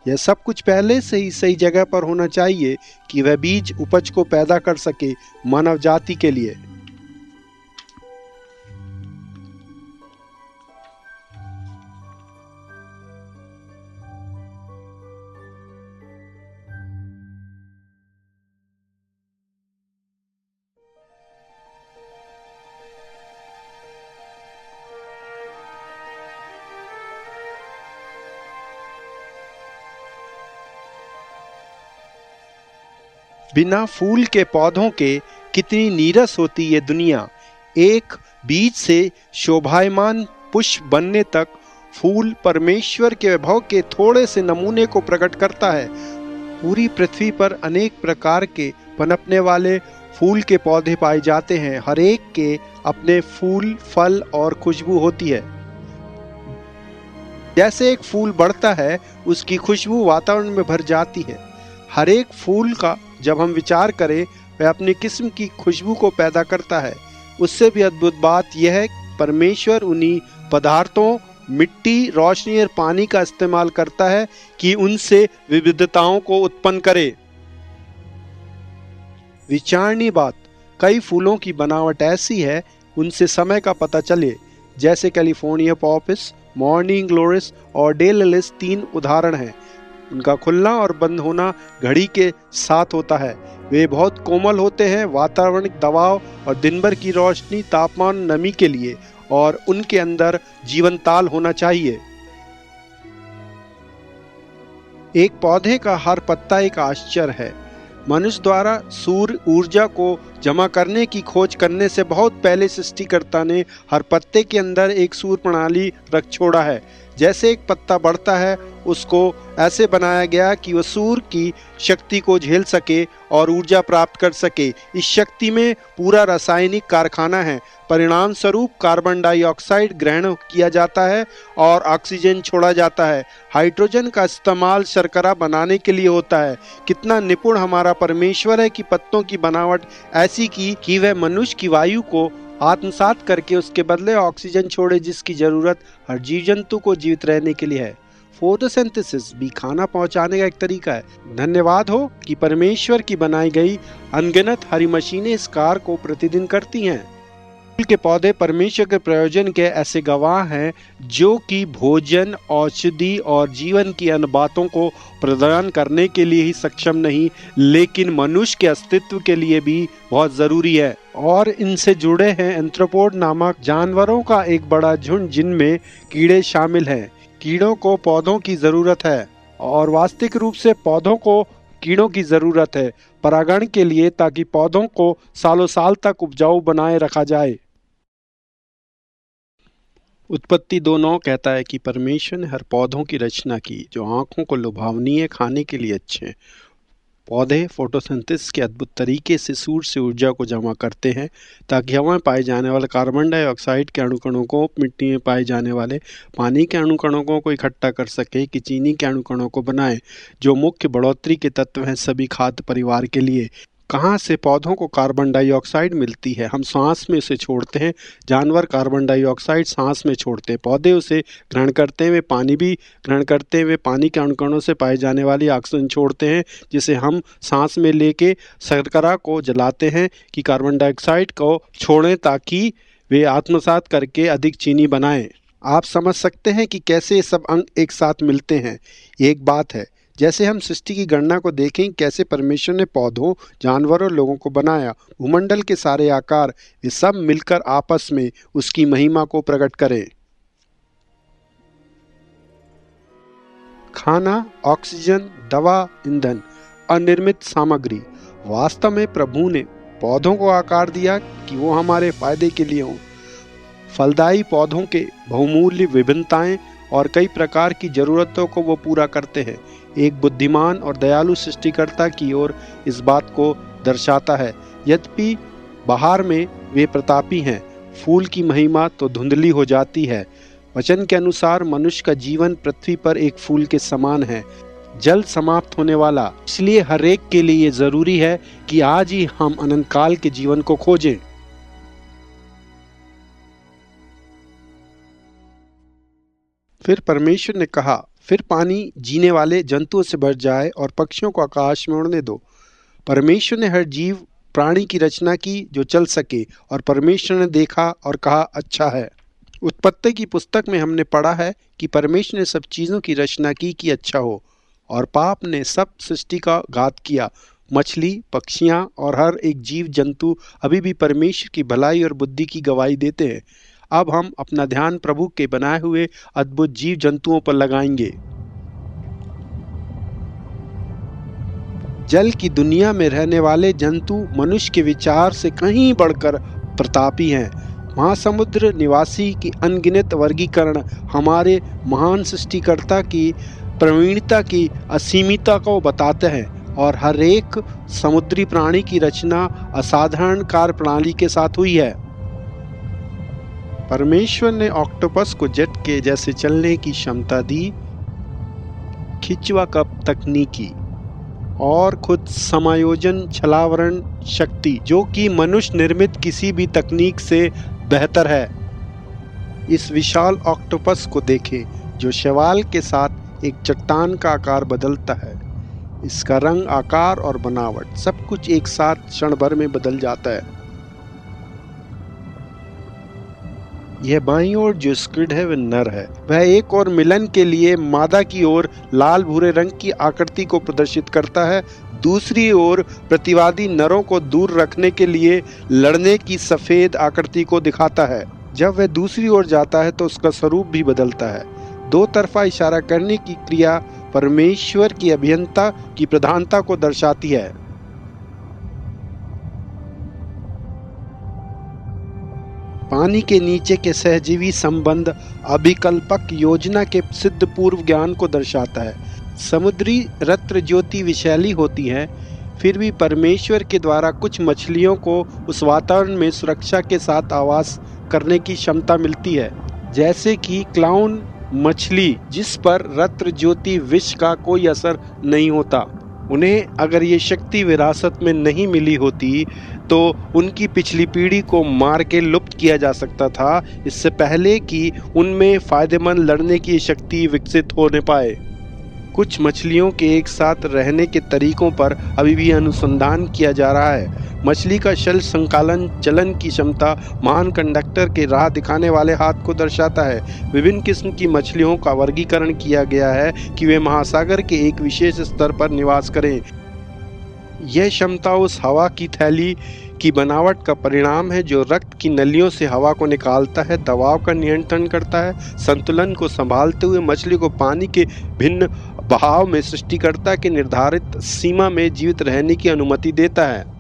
Speaker 1: यह सब कुछ पहले से ही सही जगह पर होना चाहिए कि वह बीज उपज को पैदा कर सके मानव जाति के लिए। बिना फूल के पौधों के कितनी नीरस होती ये दुनिया। एक बीज से शोभायमान पुष्प बनने तक फूल परमेश्वर के वैभव के थोड़े से नमूने को प्रकट करता है। पूरी पृथ्वी पर अनेक प्रकार के पनपने वाले फूल के पौधे पाए जाते हैं। हर एक के अपने फूल, फल और खुशबू होती है। जैसे एक फूल बढ़ता है, उसकी खुशबू वातावरण में भर जाती है। हर एक फूल का जब हम विचार करें, वह अपनी किस्म की खुशबू को पैदा करता है। उससे भी अद्भुत बात यह है, परमेश्वर उन्हीं पदार्थों, मिट्टी, रोशनी और पानी का इस्तेमाल करता है कि उनसे विविधताओं को उत्पन्न करे। विचारणीय बात, कई फूलों की बनावट ऐसी है उनसे समय का पता चले। जैसे कैलिफोर्निया पॉपिस, मॉर्निंग ग्लोरिस और डे लिलिस 3 उदाहरण हैं। उनका खुलना और बंद होना घड़ी के साथ होता है। वे बहुत कोमल होते हैं वातावरणिक दबाव और दिन भर की रोशनी, तापमान, नमी के लिए, और उनके अंदर जीवन ताल होना चाहिए। एक पौधे का हर पत्ता एक आश्चर्य है। मनुष्य द्वारा सूर्य ऊर्जा को जमा करने की खोज करने से बहुत पहले सृष्टिकर्ता ने हर पत्ते के अंदर एक सूर्य प्रणाली रख छोड़ा है। जैसे एक पत्ता बढ़ता है, उसको ऐसे बनाया गया कि वह सूर्य की शक्ति को झेल सके और ऊर्जा प्राप्त कर सके। इस शक्ति में पूरा रासायनिक कारखाना है। परिणाम स्वरूप कार्बन डाइऑक्साइड ग्रहण किया जाता है और ऑक्सीजन छोड़ा जाता है। हाइड्रोजन का इस्तेमाल शर्करा बनाने के लिए होता है। कितना निपुण हमारा परमेश्वर है कि पत्तों की बनावट ऐसी की कि वह मनुष्य की वायु को आत्मसात करके उसके बदले ऑक्सीजन छोड़े, जिसकी जरूरत हर जीव जंतु को जीवित रहने के लिए है। फोटोसिंथेसिस भी खाना पहुंचाने का एक तरीका है। धन्यवाद हो कि परमेश्वर की बनाई गई अनगिनत हरी मशीनें इस कार्य को प्रतिदिन करती हैं। फूल के पौधे परमेश्वर के प्रयोजन के ऐसे गवाह हैं जो कि भोजन, औषधि और जीवन की अन्य बातों को प्रदान करने के लिए ही सक्षम नहीं, लेकिन मनुष्य के अस्तित्व के लिए भी बहुत जरूरी है। और इनसे जुड़े हैं एंथ्रोपोड नामक जानवरों का एक बड़ा झुंड, जिनमें कीड़े शामिल हैं। कीड़ों को पौधों की जरूरत है, और वास्तविक रूप से पौधों को कीड़ों की जरूरत है परागण के लिए, ताकि पौधों को सालों साल तक उपजाऊ बनाए रखा जाए। उत्पत्ति 2:9 कहता है कि परमेश्वर ने हर पौधों की रचना की जो आंखों को लुभावनी, खाने के लिए अच्छे हैं। पौधे फोटोसिंथेसिस के अद्भुत तरीके से सूर्य से ऊर्जा को जमा करते हैं ताकि हवा में पाए जाने वाले कार्बन डाइऑक्साइड के अणुकणों को मिट्टी में पाए जाने वाले पानी के अणुकणों को इकट्ठा कर सके, कि चीनी के अणुकणों को बनाए, जो मुख्य बढ़ोतरी के तत्व हैं सभी खाद्य परिवार के लिए। कहाँ से पौधों को कार्बन डाइऑक्साइड मिलती है? हम सांस में उसे छोड़ते हैं। जानवर कार्बन डाइऑक्साइड सांस में छोड़ते हैं। पौधे उसे ग्रहण करते हैं। वे पानी भी ग्रहण करते हैं। वे पानी के अणुकणों से पाए जाने वाली ऑक्सीजन छोड़ते हैं, जिसे हम सांस में लेके शर्करा को जलाते हैं कि कार्बन डाइऑक्साइड को छोड़ें, ताकि वे आत्मसात करके अधिक चीनी बनाएं। आप समझ सकते हैं कि कैसे ये सब अंग एक साथ मिलते हैं। एक बात है, जैसे हम सृष्टि की गणना को देखें, कैसे परमेश्वर ने पौधों, जानवरों और लोगों को बनाया। भूमंडल के सारे आकार वे सब मिलकर आपस में उसकी महिमा को प्रकट करें। खाना, ऑक्सीजन, दवा, ईंधन, अनिर्मित सामग्री। वास्तव में प्रभु ने पौधों को आकार दिया कि वो हमारे फायदे के लिए हों। फलदायी पौधों के बहुमूल्य विभिन्नताएं और कई प्रकार की जरूरतों को वो पूरा करते हैं। एक बुद्धिमान और दयालु सृष्टिकर्ता की ओर इस बात को दर्शाता है। यद्यपि बाहर में वे प्रतापी हैं, फूल की महिमा तो धुंधली हो जाती है। वचन के अनुसार मनुष्य का जीवन पृथ्वी पर एक फूल के समान है, जल्द समाप्त होने वाला। इसलिए हर एक के लिए ये जरूरी है कि आज ही हम अनंत काल के जीवन को खोजें। फिर परमेश्वर ने कहा, फिर पानी जीने वाले जंतुओं से भर जाए और पक्षियों को आकाश में उड़ने दो। परमेश्वर ने हर जीव प्राणी की रचना की जो चल सके, और परमेश्वर ने देखा और कहा अच्छा है। उत्पत्ति की पुस्तक में हमने पढ़ा है कि परमेश्वर ने सब चीज़ों की रचना की कि अच्छा हो, और पाप ने सब सृष्टि का घात किया। मछली, पक्षियाँ और हर एक जीव जंतु अभी भी परमेश्वर की भलाई और बुद्धि की गवाही देते हैं। अब हम अपना ध्यान प्रभु के बनाए हुए अद्भुत जीव जंतुओं पर लगाएंगे। जल की दुनिया में रहने वाले जंतु मनुष्य के विचार से कहीं बढ़कर प्रतापी हैं। महासमुद्र निवासी की अनगिनत वर्गीकरण हमारे महान सृष्टिकर्ता की प्रवीणता की असीमितता को बताते हैं, और हर एक समुद्री प्राणी की रचना असाधारण कार्य प्रणाली के साथ हुई है। परमेश्वर ने ऑक्टोपस को जेट के जैसे चलने की क्षमता दी, खिंचवा कप तकनीकी और खुद समायोजन छलावरण शक्ति, जो कि मनुष्य निर्मित किसी भी तकनीक से बेहतर है। इस विशाल ऑक्टोपस को देखें जो शैवाल के साथ एक चट्टान का आकार बदलता है। इसका रंग, आकार और बनावट सब कुछ एक साथ क्षण भर में बदल जाता है। यह बाईं ओर जो स्क्विड है वह नर है। वह एक और मिलन के लिए मादा की ओर लाल भूरे रंग की आकृति को प्रदर्शित करता है, दूसरी ओर प्रतिवादी नरों को दूर रखने के लिए लड़ने की सफेद आकृति को दिखाता है। जब वह दूसरी ओर जाता है तो उसका स्वरूप भी बदलता है। दो तरफा इशारा करने की क्रिया परमेश्वर की अभियंता की प्रधानता को दर्शाती है। पानी के नीचे के सहजीवी संबंध अभिकल्पक योजना के सिद्ध पूर्व ज्ञान को दर्शाता है। समुद्री रत्न ज्योति विषैली होती हैं, फिर भी परमेश्वर के द्वारा कुछ मछलियों को उस वातावरण में सुरक्षा के साथ आवास करने की क्षमता मिलती है, जैसे कि क्लाउन मछली, जिस पर रत्न ज्योति विष का कोई असर नहीं होता। उन्हें अगर ये शक्ति विरासत में नहीं मिली होती तो उनकी पिछली पीढ़ी को मार के लुप्त किया जा सकता था, इससे पहले कि उनमें फायदेमंद लड़ने की शक्ति विकसित होने पाए। कुछ मछलियों के एक साथ रहने के तरीकों पर अभी भी अनुसंधान किया जा रहा है। मछली का शल संकालन चलन की क्षमता महान कंडक्टर के राह दिखाने वाले हाथ को दर्शाता है। विभिन्न किस्म की मछलियों का वर्गीकरण किया गया है कि वे महासागर के एक विशेष स्तर पर निवास करें। यह क्षमता उस हवा की थैली की बनावट का परिणाम है जो रक्त की नलियों से हवा को निकालता है, दबाव का नियंत्रण करता है, संतुलन को संभालते हुए मछली को पानी के भिन्न बहाव में सृष्टिकर्ता के निर्धारित सीमा में जीवित रहने की अनुमति देता है।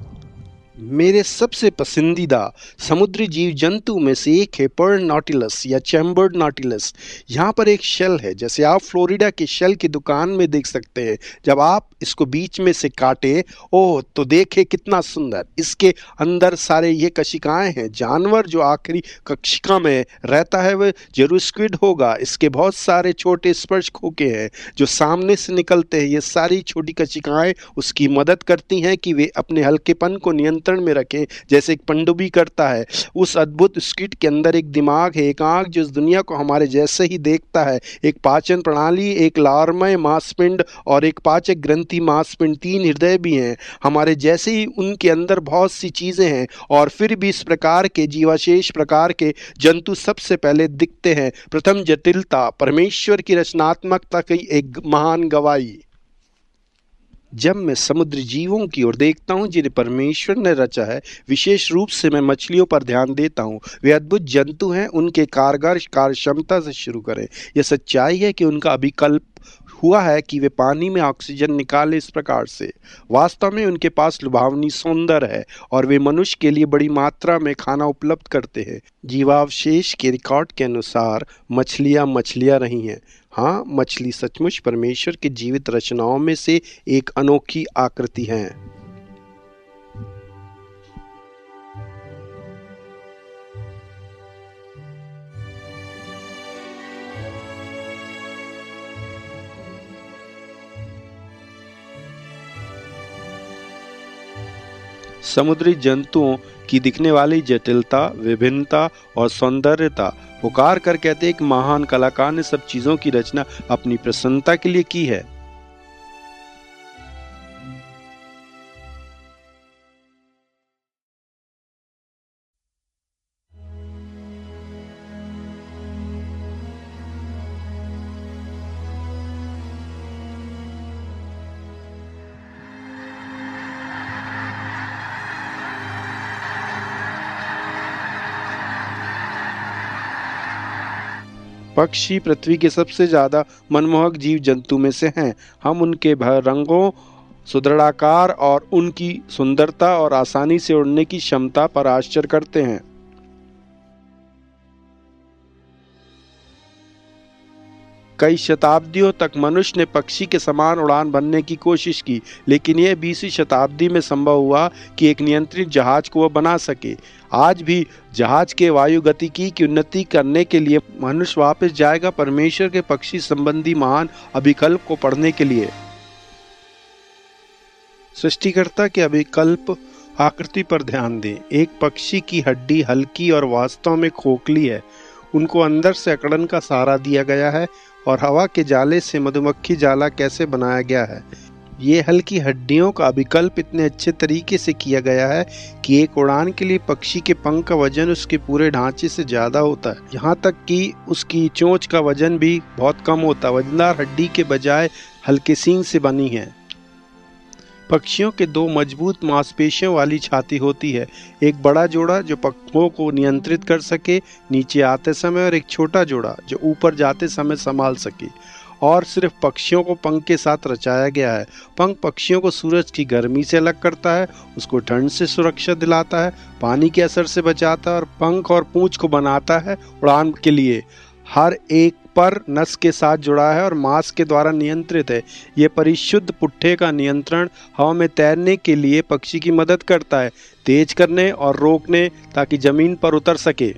Speaker 1: मेरे सबसे पसंदीदा समुद्री जीव जंतु में से एक है पर्ल नॉटिलस या चैम्बर्ड नॉटिलस। यहाँ पर एक शेल है, जैसे आप फ्लोरिडा के शेल की दुकान में देख सकते हैं। जब आप इसको बीच में से काटे, ओह तो देखे कितना सुंदर। इसके अंदर सारे ये कशिकाएं हैं। जानवर जो आखिरी कक्षिका में रहता है वह जरूर स्क्विड होगा। इसके बहुत सारे छोटे स्पर्श खोखे हैं जो सामने से निकलते हैं। ये सारी छोटी कशिकाएं उसकी मदद करती हैं कि वे अपने हल्केपन को नियंत्रण में रखें, जैसे एक पनडुब्बी करता है। उस अद्भुत स्क्विड के अंदर एक दिमाग है, एक आंख जो इस दुनिया को हमारे जैसे ही देखता है, एक पाचन प्रणाली, एक लार्मय मांसपिंड और एक पाचक ग्रंथि मांसपिंड, 3 हृदय भी हैं हमारे जैसे ही। उनके अंदर बहुत सी चीजें हैं और फिर भी इस प्रकार के जीवाशेष प्रकार के जंतु सबसे पहले दिखते हैं। प्रथम जटिलता परमेश्वर की रचनात्मकता की एक महान गवाही। जब मैं समुद्री जीवों की ओर देखता हूँ जिन्हें परमेश्वर ने रचा है, विशेष रूप से मैं मछलियों पर ध्यान देता हूँ। वे अद्भुत जंतु हैं। उनके कारगर कार्य क्षमता से शुरू करें। यह सच्चाई है कि उनका अभिकल्प हुआ है कि वे पानी में ऑक्सीजन निकालें। इस प्रकार से वास्तव में उनके पास लुभावनी सौंदर्य है और वे मनुष्य के लिए बड़ी मात्रा में खाना उपलब्ध करते हैं। जीवावशेष के रिकॉर्ड के अनुसार मछलियाँ रही हैं। हाँ, मछली सचमुच परमेश्वर की जीवित रचनाओं में से एक अनोखी आकृति है। समुद्री जंतुओं की दिखने वाली जटिलता, विभिन्नता और सौंदर्यता पुकार कर कहते एक महान कलाकार ने सब चीजों की रचना अपनी प्रसन्नता के लिए की है। पक्षी पृथ्वी के सबसे ज्यादा मनमोहक जीव जंतु में से हैं। हम उनके रंगों, सुदृढ़ाकार और उनकी सुंदरता और आसानी से उड़ने की क्षमता पर आश्चर्य करते हैं। कई शताब्दियों तक मनुष्य ने पक्षी के समान उड़ान भरने की कोशिश की, लेकिन यह 20वीं शताब्दी में संभव हुआ कि एक नियंत्रित जहाज को वह बना सके। आज भी जहाज के वायुगतिकी की उन्नति करने के लिए मनुष्य वापस जाएगा परमेश्वर के पक्षी संबंधी महान अभिकल्प को पढ़ने के लिए। सृष्टिकर्ता के अभिकल्प आकृति पर ध्यान दें। एक पक्षी की हड्डी हल्की और वास्तव में खोखली है। उनको अंदर से अकड़न का सहारा दिया गया है और हवा के जाले से मधुमक्खी जाला कैसे बनाया गया है। ये हल्की हड्डियों का अभिकल्प इतने अच्छे तरीके से किया गया है कि एक उड़ान के लिए पक्षी के पंख का वजन उसके पूरे ढांचे से ज्यादा होता है। यहाँ तक कि उसकी चोंच का वजन भी बहुत कम होता है। वजनदार हड्डी के बजाय हल्के सींग से बनी है। पक्षियों के दो मजबूत मांसपेशियों वाली छाती होती है। एक बड़ा जोड़ा जो पंखों को नियंत्रित कर सके नीचे आते समय, और एक छोटा जोड़ा जो ऊपर जाते समय संभाल सके। और सिर्फ पक्षियों को पंख के साथ रचाया गया है। पंख पक्षियों को सूरज की गर्मी से अलग करता है, उसको ठंड से सुरक्षा दिलाता है, पानी के असर से बचाता है और पंख और पूंछ को बनाता है उड़ान के लिए। हर एक पर नस के साथ जुड़ा है और मांस के द्वारा नियंत्रित है। यह परिशुद्ध पुट्ठे का नियंत्रण हवा में तैरने के लिए पक्षी की मदद करता है, तेज करने और रोकने ताकि जमीन पर उतर सके।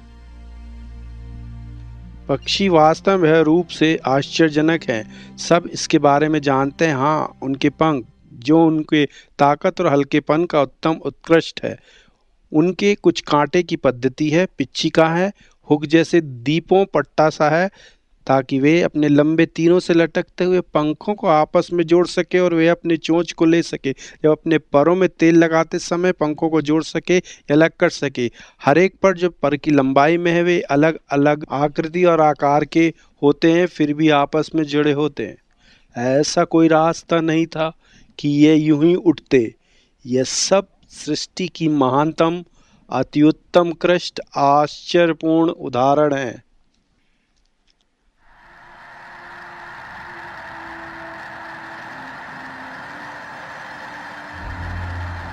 Speaker 1: पक्षी वास्तव में रूप से आश्चर्यजनक हैं। सब इसके बारे में जानते हैं। हाँ, उनके पंख जो उनके ताकत और हल्केपन का उत्तम उत्कृष्ट है। उनके कुछ कांटे की पद्धति है, पिच्छिका है, हुक जैसे दीपों पट्टा सा है ताकि वे अपने लंबे तीरों से लटकते हुए पंखों को आपस में जोड़ सके और वे अपने चोंच को ले सके। जब अपने परों में तेल लगाते समय पंखों को जोड़ सके या अलग कर सके। हर एक पर जो पर की लंबाई में है वे अलग अलग आकृति और आकार के होते हैं, फिर भी आपस में जुड़े होते हैं। ऐसा कोई रास्ता नहीं था कि ये यूं ही उठते। यह सब सृष्टि की महानतम, अत्युत्तम, कृष्ट, आश्चर्यपूर्ण उदाहरण है।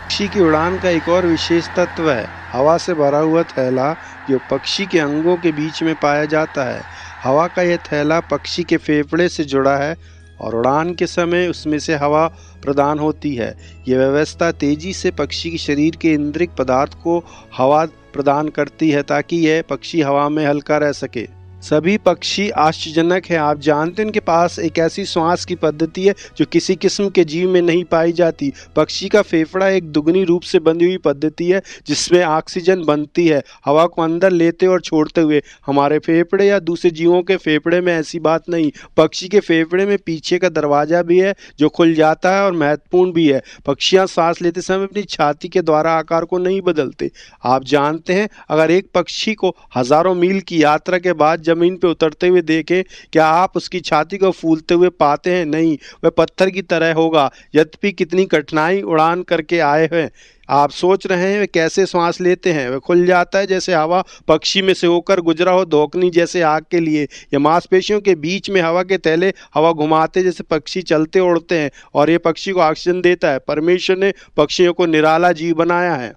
Speaker 1: पक्षी की उड़ान का एक और विशेष तत्व है हवा से भरा हुआ थैला जो पक्षी के अंगों के बीच में पाया जाता है। हवा का यह थैला पक्षी के फेफड़े से जुड़ा है और उड़ान के समय उसमें से हवा प्रदान होती है। यह व्यवस्था तेजी से पक्षी के शरीर के इंद्रिय पदार्थ को हवा प्रदान करती है ताकि यह पक्षी हवा में हल्का रह सके। सभी पक्षी आश्चर्यजनक हैं। आप जानते हैं उनके पास एक ऐसी श्वास की पद्धति है जो किसी किस्म के जीव में नहीं पाई जाती। पक्षी का फेफड़ा एक दुगनी रूप से बंधी हुई पद्धति है जिसमें ऑक्सीजन बनती है हवा को अंदर लेते और छोड़ते हुए। हमारे फेफड़े या दूसरे जीवों के फेफड़े में ऐसी बात नहीं। पक्षी के फेफड़े में पीछे का दरवाजा भी है जो खुल जाता है और महत्वपूर्ण भी है। पक्षियाँ सांस लेते समय अपनी छाती के द्वारा आकार को नहीं बदलते। आप जानते हैं अगर एक पक्षी को हजारों मील की यात्रा के बाद जमीन पे उतरते हुए देखें, क्या आप उसकी छाती को फूलते हुए पाते हैं? नहीं, वह पत्थर की तरह होगा। यद्यपि कितनी कठिनाई उड़ान करके आए हैं। आप सोच रहे हैं वे कैसे सांस लेते हैं? वह खुल जाता है जैसे हवा पक्षी में से होकर गुजरा हो, धोखनी जैसे आग के लिए। या मांसपेशियों के बीच में हवा के थैले हवा घुमाते जैसे पक्षी चलते उड़ते हैं और ये पक्षी को ऑक्सीजन देता है। परमेश्वर ने पक्षियों को निराला जीव बनाया है।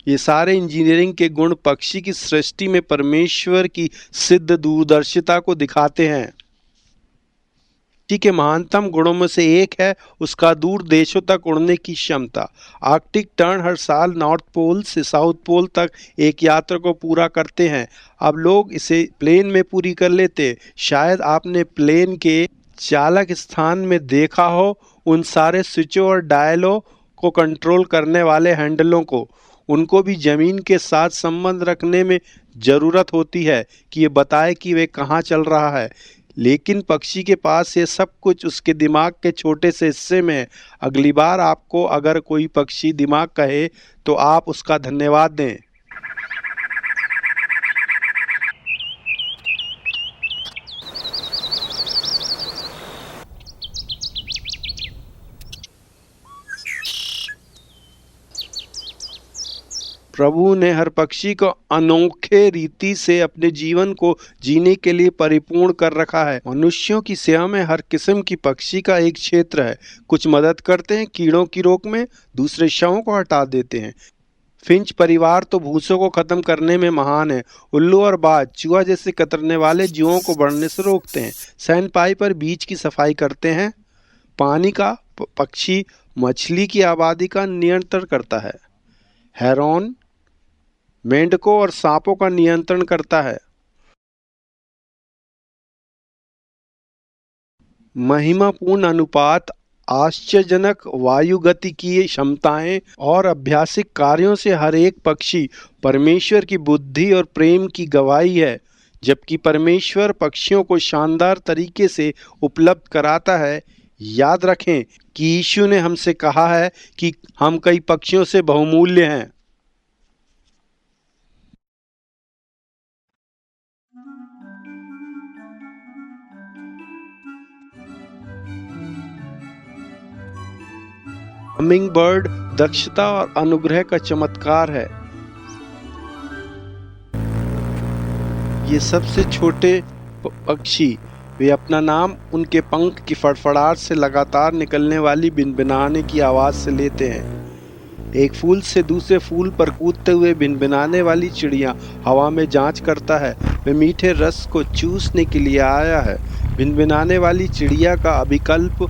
Speaker 1: ये सारे इंजीनियरिंग के गुण पक्षी की सृष्टि में परमेश्वर की सिद्ध दूरदर्शिता को दिखाते हैं। पक्षी के महानतम गुणों में से एक है उसका दूर देशों तक उड़ने की क्षमता। आर्कटिक टर्न हर साल नॉर्थ पोल से साउथ पोल तक एक यात्रा को पूरा करते हैं। अब लोग इसे प्लेन में पूरी कर लेते। शायद आपने प्लेन के चालक स्थान में देखा हो उन सारे स्विचों और डायलों को कंट्रोल करने वाले हैंडलों को, उनको भी जमीन के साथ संबंध रखने में जरूरत होती है कि ये बताए कि वे कहाँ चल रहा है। लेकिन पक्षी के पास ये सब कुछ उसके दिमाग के छोटे से हिस्से में है। अगली बार आपको अगर कोई पक्षी दिमाग कहे तो आप उसका धन्यवाद दें। प्रभु ने हर पक्षी को अनोखे रीति से अपने जीवन को जीने के लिए परिपूर्ण कर रखा है। मनुष्यों की सेवा में हर किस्म की पक्षी का एक क्षेत्र है। कुछ मदद करते हैं कीड़ों की रोक में, दूसरे शवों को हटा देते हैं। फिंच परिवार तो भूसों को खत्म करने में महान है। उल्लू और बाज चूहा जैसे कतरने वाले जीवों को बढ़ने से रोकते हैं। सैंडपाइपर पर बीच की सफाई करते हैं। पानी का पक्षी मछली की आबादी का नियंत्रण करता है। हेरॉन मेंढकों और सांपों का नियंत्रण करता है। महिमापूर्ण अनुपात, आश्चर्यजनक वायुगतिकीय क्षमताएं और अभ्यासिक कार्यों से हर एक पक्षी परमेश्वर की बुद्धि और प्रेम की गवाही है। जबकि परमेश्वर पक्षियों को शानदार तरीके से उपलब्ध कराता है। याद रखें कि यीशु ने हमसे कहा है कि हम कई पक्षियों से बहुमूल्य हैं। हमिंग बर्ड दक्षता और अनुग्रह का चमत्कार है। ये सबसे छोटे पक्षी, वे अपना नाम उनके पंख की फड़फड़ाहट से लगातार निकलने वाली भिनभिनाने की आवाज से लेते हैं। एक फूल से दूसरे फूल पर कूदते हुए भिनभिनाने वाली चिड़िया हवा में जांच करता है। वह मीठे रस को चूसने के लिए आया है। भिनभिनाने वाली चिड़िया का अभिकल्प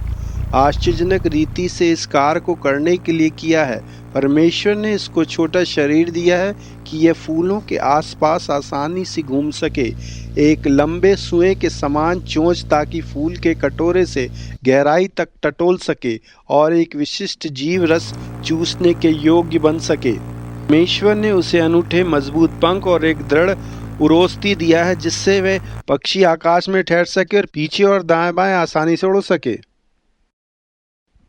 Speaker 1: आश्चर्यजनक रीति से इस कार्य को करने के लिए किया है। परमेश्वर ने इसको छोटा शरीर दिया है कि यह फूलों के आसपास आसानी से घूम सके। एक लंबे सुएं के समान चोंच ताकि फूल के कटोरे से गहराई तक टटोल सके और एक विशिष्ट जीव रस चूसने के योग्य बन सके। परमेश्वर ने उसे अनूठे मजबूत पंख और एक दृढ़ उरोस्ती दिया है जिससे वह पक्षी आकाश में ठहर सके और पीछे और दाएं बाएं आसानी से उड़ सके।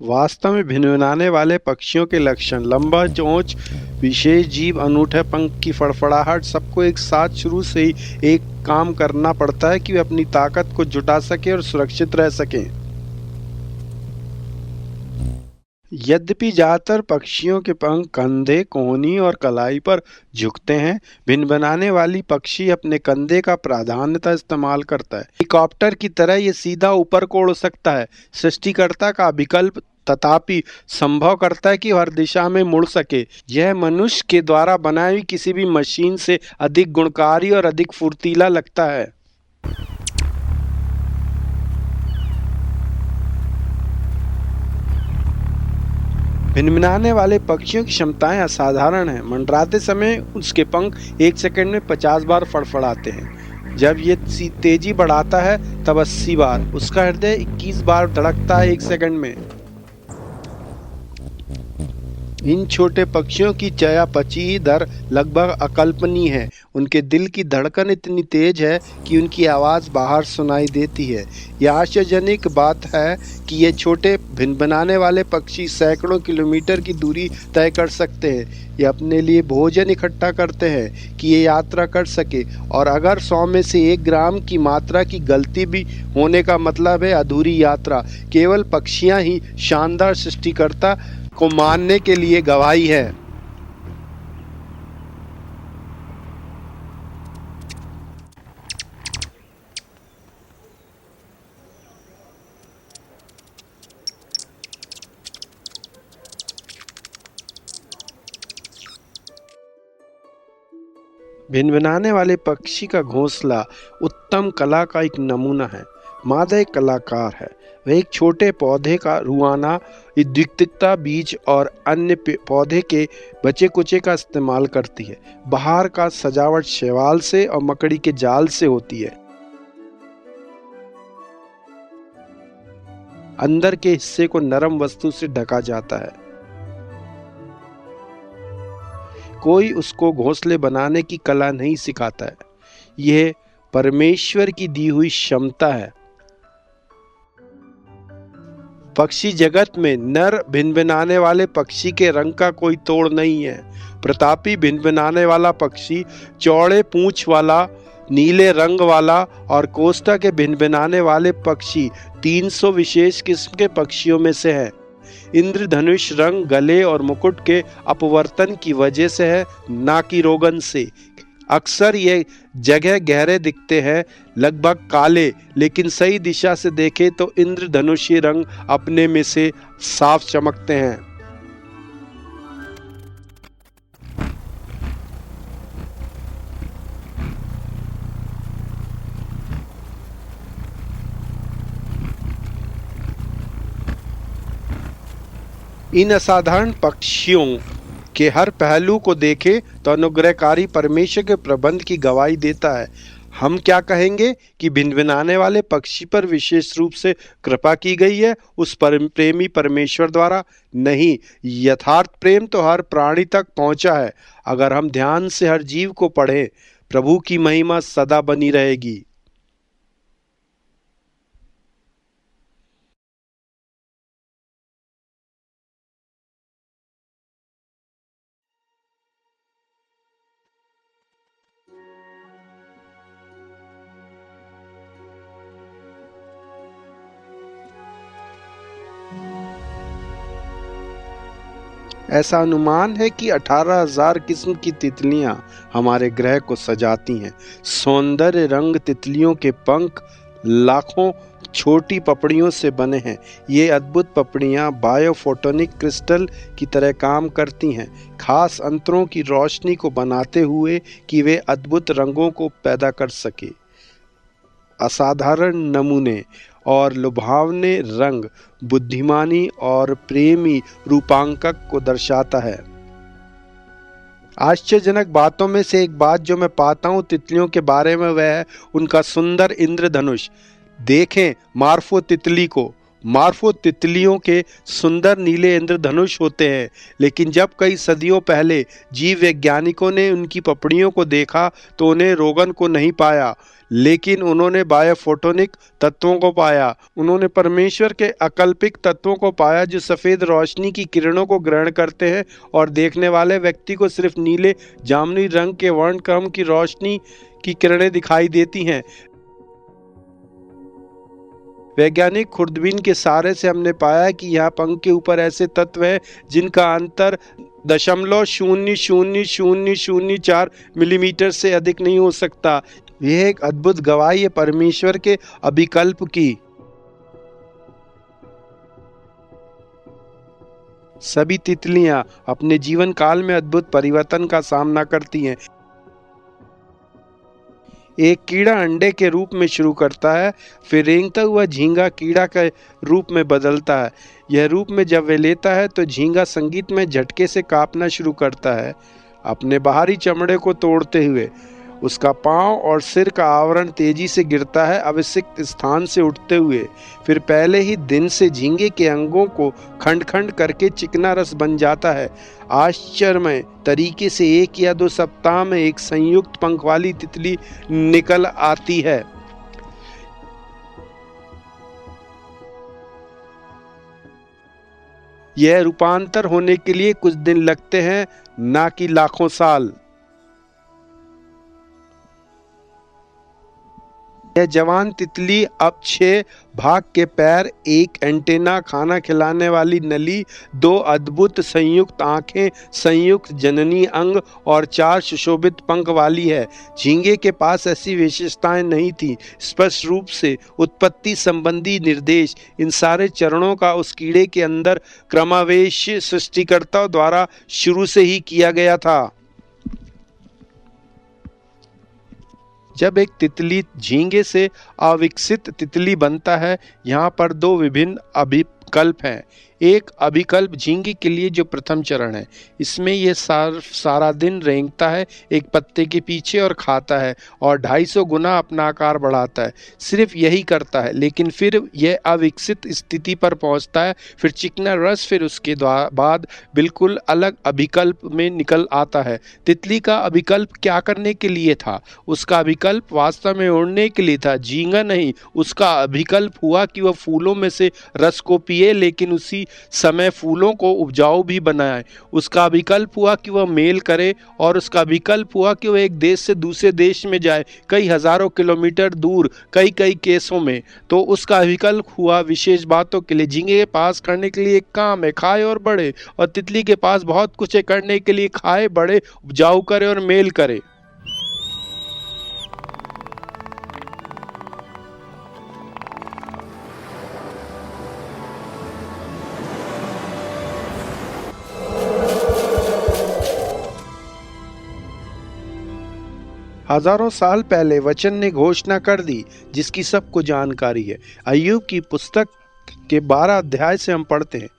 Speaker 1: वास्तव में भिनभिनाने वाले पक्षियों के लक्षण, लंबा चोंच, विशेष जीभ, अनूठे पंख की फड़फड़ाहट, सबको एक साथ शुरू से ही एक काम करना पड़ता है कि वे अपनी ताकत को जुटा सके और सुरक्षित रह सकें। यद्यपि ज्यादातर पक्षियों के पंख कंधे, कोहनी और कलाई पर झुकते हैं, भिनभिनाने वाली पक्षी अपने कंधे का प्राधान्यतः इस्तेमाल करता है। हेलीकॉप्टर की तरह ये सीधा ऊपर को उड़ सकता है। सृष्टिकर्ता का विकल्प तथापि संभव करता है कि हर दिशा में मुड़ सके। यह मनुष्य के द्वारा बनाई हुई किसी भी मशीन से अधिक गुणकारी और अधिक फुर्तीला लगता है। भिनभिनाने वाले पक्षियों की क्षमताएं असाधारण हैं। मंडराते समय उसके पंख 1 सेकंड में 50 बार फड़फड़ाते हैं। जब ये तेजी बढ़ाता है तब 80 बार। उसका हृदय 21 बार धड़कता है 1 सेकंड में। इन छोटे पक्षियों की चयापचय दर लगभग अकल्पनीय है। उनके दिल की धड़कन इतनी तेज है कि उनकी आवाज़ बाहर सुनाई देती है। यह आश्चर्यजनक बात है कि ये छोटे भिनभिनाने वाले पक्षी सैकड़ों किलोमीटर की दूरी तय कर सकते हैं। ये अपने लिए भोजन इकट्ठा करते हैं कि ये यात्रा कर सके, और अगर 100 में से 1 ग्राम की मात्रा की गलती भी होने का मतलब है अधूरी यात्रा। केवल पक्षियाँ ही शानदार सृष्टिकर्ता को मानने के लिए गवाही है। भिनभिनाने वाले पक्षी का घोंसला उत्तम कला का एक नमूना है। मादा एक कलाकार है। वह एक छोटे पौधे का रुआना, द्वितीयता बीज और अन्य पौधे के बचे कुचे का इस्तेमाल करती है। बाहर का सजावट शैवाल से और मकड़ी के जाल से होती है। अंदर के हिस्से को नरम वस्तु से ढका जाता है।
Speaker 2: कोई उसको घोंसले बनाने की कला नहीं सिखाता है। यह परमेश्वर की दी हुई क्षमता है। पक्षी जगत में नर भिनभिनाने वाले पक्षी के रंग का कोई तोड़ नहीं है। प्रतापी भिनभिनाने वाला पक्षी, चौड़े पूंछ वाला, नीले रंग वाला और कोस्टा के भिनभिनाने वाले पक्षी 300 विशेष किस्म के पक्षियों में से है। इंद्रधनुष रंग गले और मुकुट के अपवर्तन की वजह से है, ना कि रोगन से। अक्सर ये जगह गहरे दिखते हैं, लगभग काले, लेकिन सही दिशा से देखें तो इंद्रधनुषी रंग अपने में से साफ चमकते हैं। इन असाधारण पक्षियों के हर पहलू को देखें तो अनुग्रहकारी परमेश्वर के प्रबंध की गवाही देता है। हम क्या कहेंगे कि भिनभिनाने वाले पक्षी पर विशेष रूप से कृपा की गई है उस प्रेमी परमेश्वर द्वारा? नहीं, यथार्थ प्रेम तो हर प्राणी तक पहुंचा है। अगर हम ध्यान से हर जीव को पढ़ें, प्रभु की महिमा सदा बनी रहेगी। ऐसा अनुमान है कि 18,000 किस्म की तितलियां हमारे ग्रह को सजाती हैं। सौंदर्य रंग तितलियों के पंख लाखों छोटी पपड़ियों से बने हैं। ये अद्भुत पपड़ियां बायोफोटोनिक क्रिस्टल की तरह काम करती हैं, खास अंतरों की रोशनी को बनाते हुए कि वे अद्भुत रंगों को पैदा कर सके। असाधारण नमूने और लुभावने रंग बुद्धिमानी और प्रेमी रूपांकक को दर्शाता है। आश्चर्यजनक बातों में से एक बात जो मैं पाता हूँ तितलियों के बारे में, वह है उनका सुंदर इंद्रधनुष। देखें मार्फो तितली को। मार्फो तितलियों के सुंदर नीले इंद्रधनुष होते हैं, लेकिन जब कई सदियों पहले जीव वैज्ञानिकों ने उनकी पपड़ियों को देखा तो उन्हें रोगन को नहीं पाया, लेकिन उन्होंने बायोफोटोनिक तत्वों को पाया। उन्होंने परमेश्वर के अकल्पिक तत्वों को पाया जो सफ़ेद रोशनी की किरणों को ग्रहण करते हैं और देखने वाले व्यक्ति को सिर्फ नीले जामुनी रंग के वर्णक्रम की रोशनी की किरणें दिखाई देती हैं। वैज्ञानिक खुर्दबीन के सहारे से हमने पाया कि यहाँ पंख के ऊपर ऐसे तत्व हैं जिनका अंतर 0.000004 मिलीमीटर से अधिक नहीं हो सकता। यह एक अद्भुत गवाही है परमेश्वर के अभिकल्प की। सभी तितलियां अपने जीवन काल में अद्भुत परिवर्तन का सामना करती हैं। एक कीड़ा अंडे के रूप में शुरू करता है, फिर रेंगता हुआ झींगा कीड़ा के रूप में बदलता है। यह रूप में जब वह लेता है तो झींगा संगीत में झटके से कांपना शुरू करता है, अपने बाहरी चमड़े को तोड़ते हुए। उसका पांव और सिर का आवरण तेजी से गिरता है, अभिषिक्त स्थान से उठते हुए। फिर पहले ही दिन से झींगे के अंगों को खंड खंड करके चिकना रस बन जाता है। आश्चर्यमय तरीके से 1 या 2 सप्ताह में एक संयुक्त पंख वाली तितली निकल आती है। यह रूपांतर होने के लिए कुछ दिन लगते हैं, ना कि लाखों साल। यह जवान तितली अब 6 भाग के पैर, एक एंटेना, खाना खिलाने वाली नली, 2 अद्भुत संयुक्त आंखें, संयुक्त जननी अंग और 4 सुशोभित पंख वाली है। झींगे के पास ऐसी विशेषताएं नहीं थी। स्पष्ट रूप से उत्पत्ति संबंधी निर्देश, इन सारे चरणों का उस कीड़े के अंदर क्रमावेश सृष्टिकर्ता द्वारा शुरू से ही किया गया था। जब एक तितली झींगे से अविकसित तितली बनता है, यहाँ पर 2 विभिन्न अभिकल्प हैं। एक अभिकल्प झींगे के लिए जो प्रथम चरण है, इसमें ये सारा दिन रेंगता है एक पत्ते के पीछे और खाता है और 250 गुना अपना आकार बढ़ाता है। सिर्फ यही करता है, लेकिन फिर यह अविकसित स्थिति पर पहुंचता है। फिर चिकना रस फिर उसके बाद बिल्कुल अलग अभिकल्प में निकल आता है। तितली का अभिकल्प क्या करने के लिए था? उसका अभिकल्प वास्तव में उड़ने के लिए था, झींगा नहीं। उसका अभिकल्प हुआ कि वह फूलों में से रस को पिए, लेकिन उसी समय फूलों को उपजाऊ भी बनाए। उसका अभिकल्प हुआ कि वह मेल करे, और उसका अभिकल्प हुआ कि वह एक देश से दूसरे देश में जाए, कई हजारों किलोमीटर दूर, कई कई केसों में। तो उसका अभिकल्प हुआ विशेष बातों के लिए। झींगे के पास करने के लिए एक काम है, खाए और बढ़े, और तितली के पास बहुत कुछ है करने के लिए, खाए, बढ़े, उपजाऊ करे और मेल करे।
Speaker 1: हजारों साल पहले वचन ने घोषणा कर दी, जिसकी सबको जानकारी है। अय्यूब की पुस्तक के 12 अध्याय से हम पढ़ते हैं,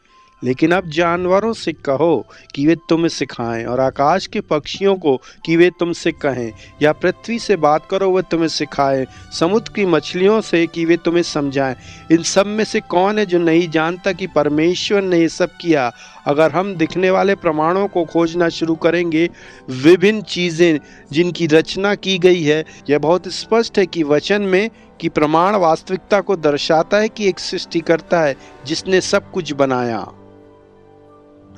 Speaker 1: लेकिन अब जानवरों से कहो कि वे तुम्हें सिखाएं, और आकाश के पक्षियों को कि वे तुमसे कहें, या पृथ्वी से बात करो वे तुम्हें सिखाएं, समुद्र की मछलियों से कि वे तुम्हें समझाएं। इन सब में से कौन है जो नहीं जानता कि परमेश्वर ने ये सब किया? अगर हम दिखने वाले प्रमाणों को खोजना शुरू करेंगे, विभिन्न चीज़ें जिनकी रचना की गई है, यह बहुत स्पष्ट है कि वचन में कि प्रमाण वास्तविकता को दर्शाता है कि एक सृष्टिकर्ता है जिसने सब कुछ बनाया।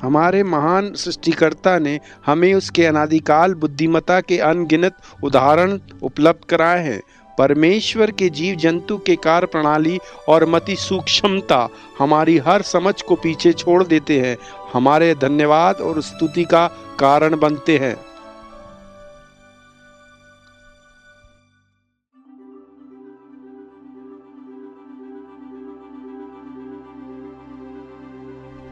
Speaker 1: हमारे महान सृष्टिकर्ता ने हमें उसके अनादिकाल बुद्धिमत्ता के अनगिनत उदाहरण उपलब्ध कराए हैं। परमेश्वर के जीव जंतु के कार्य प्रणाली और मति सूक्ष्मता हमारी हर समझ को पीछे छोड़ देते हैं, हमारे धन्यवाद और स्तुति का कारण बनते हैं।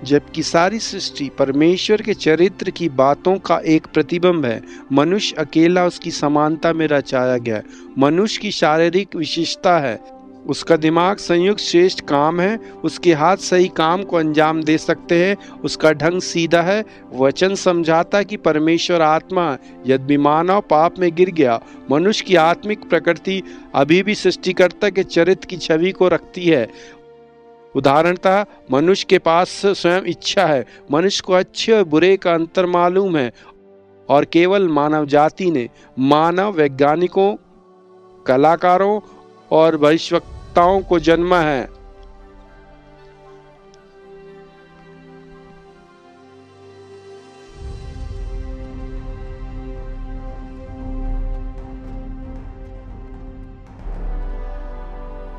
Speaker 1: जबकि सारी सृष्टि परमेश्वर के चरित्र की बातों का एक प्रतिबिंब है, मनुष्य अकेला उसकी समानता में रचाया गया है। मनुष्य की शारीरिक विशेषता है, उसका दिमाग संयुक्त श्रेष्ठ काम है, उसके हाथ सही काम को अंजाम दे सकते हैं, उसका ढंग सीधा है। वचन समझाता कि परमेश्वर आत्मा है। यद्यपि मानव पाप में गिर गया, मनुष्य की आत्मिक प्रकृति अभी भी सृष्टिकर्ता के चरित्र की छवि को रखती है। उदाहरणतः मनुष्य के पास स्वयं इच्छा है, मनुष्य को अच्छे और बुरे का अंतर मालूम है, और केवल मानव जाति ने मानव वैज्ञानिकों, कलाकारों और भविष्यवक्ताओं को जन्मा है।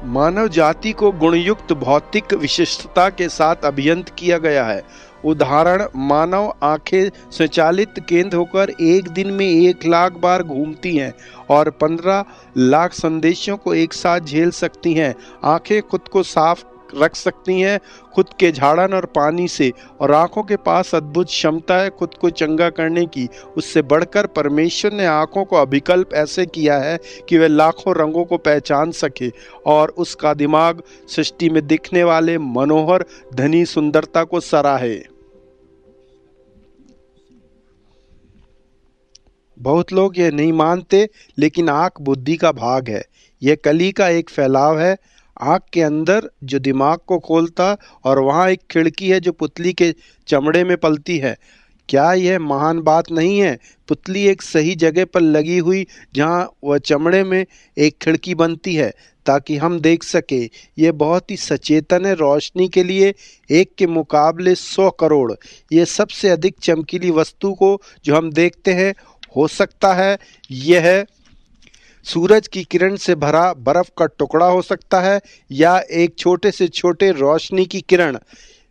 Speaker 1: मानव जाति को गुणयुक्त भौतिक विशिष्टता के साथ अभियंत किया गया है। उदाहरण, मानव आंखें स्वचालित केंद्र होकर एक दिन में 1 लाख बार घूमती हैं और 15 लाख संदेशों को एक साथ झेल सकती हैं। आंखें खुद को साफ रख सकती हैं खुद के झाड़न और पानी से, और आंखों के पास अद्भुत क्षमता है खुद को चंगा करने की। उससे बढ़कर परमेश्वर ने आंखों को अभिकल्प ऐसे किया है कि वे लाखों रंगों को पहचान सके, और उसका दिमाग सृष्टि में दिखने वाले मनोहर धनी सुंदरता को सराहे। बहुत लोग यह नहीं मानते, लेकिन आंख बुद्धि का भाग है। यह कली का एक फैलाव है। आँख के अंदर जो दिमाग को खोलता, और वहाँ एक खिड़की है जो पुतली के चमड़े में पलती है। क्या यह महान बात नहीं है? पुतली एक सही जगह पर लगी हुई, जहाँ वह चमड़े में एक खिड़की बनती है ताकि हम देख सके। यह बहुत ही सचेतन है। रोशनी के लिए 1 के मुकाबले 100 करोड़, ये सबसे अधिक चमकीली वस्तु को जो हम देखते हैं हो सकता है यह सूरज की किरण से भरा बर्फ का टुकड़ा हो सकता है, या एक छोटे से छोटे रोशनी की किरण।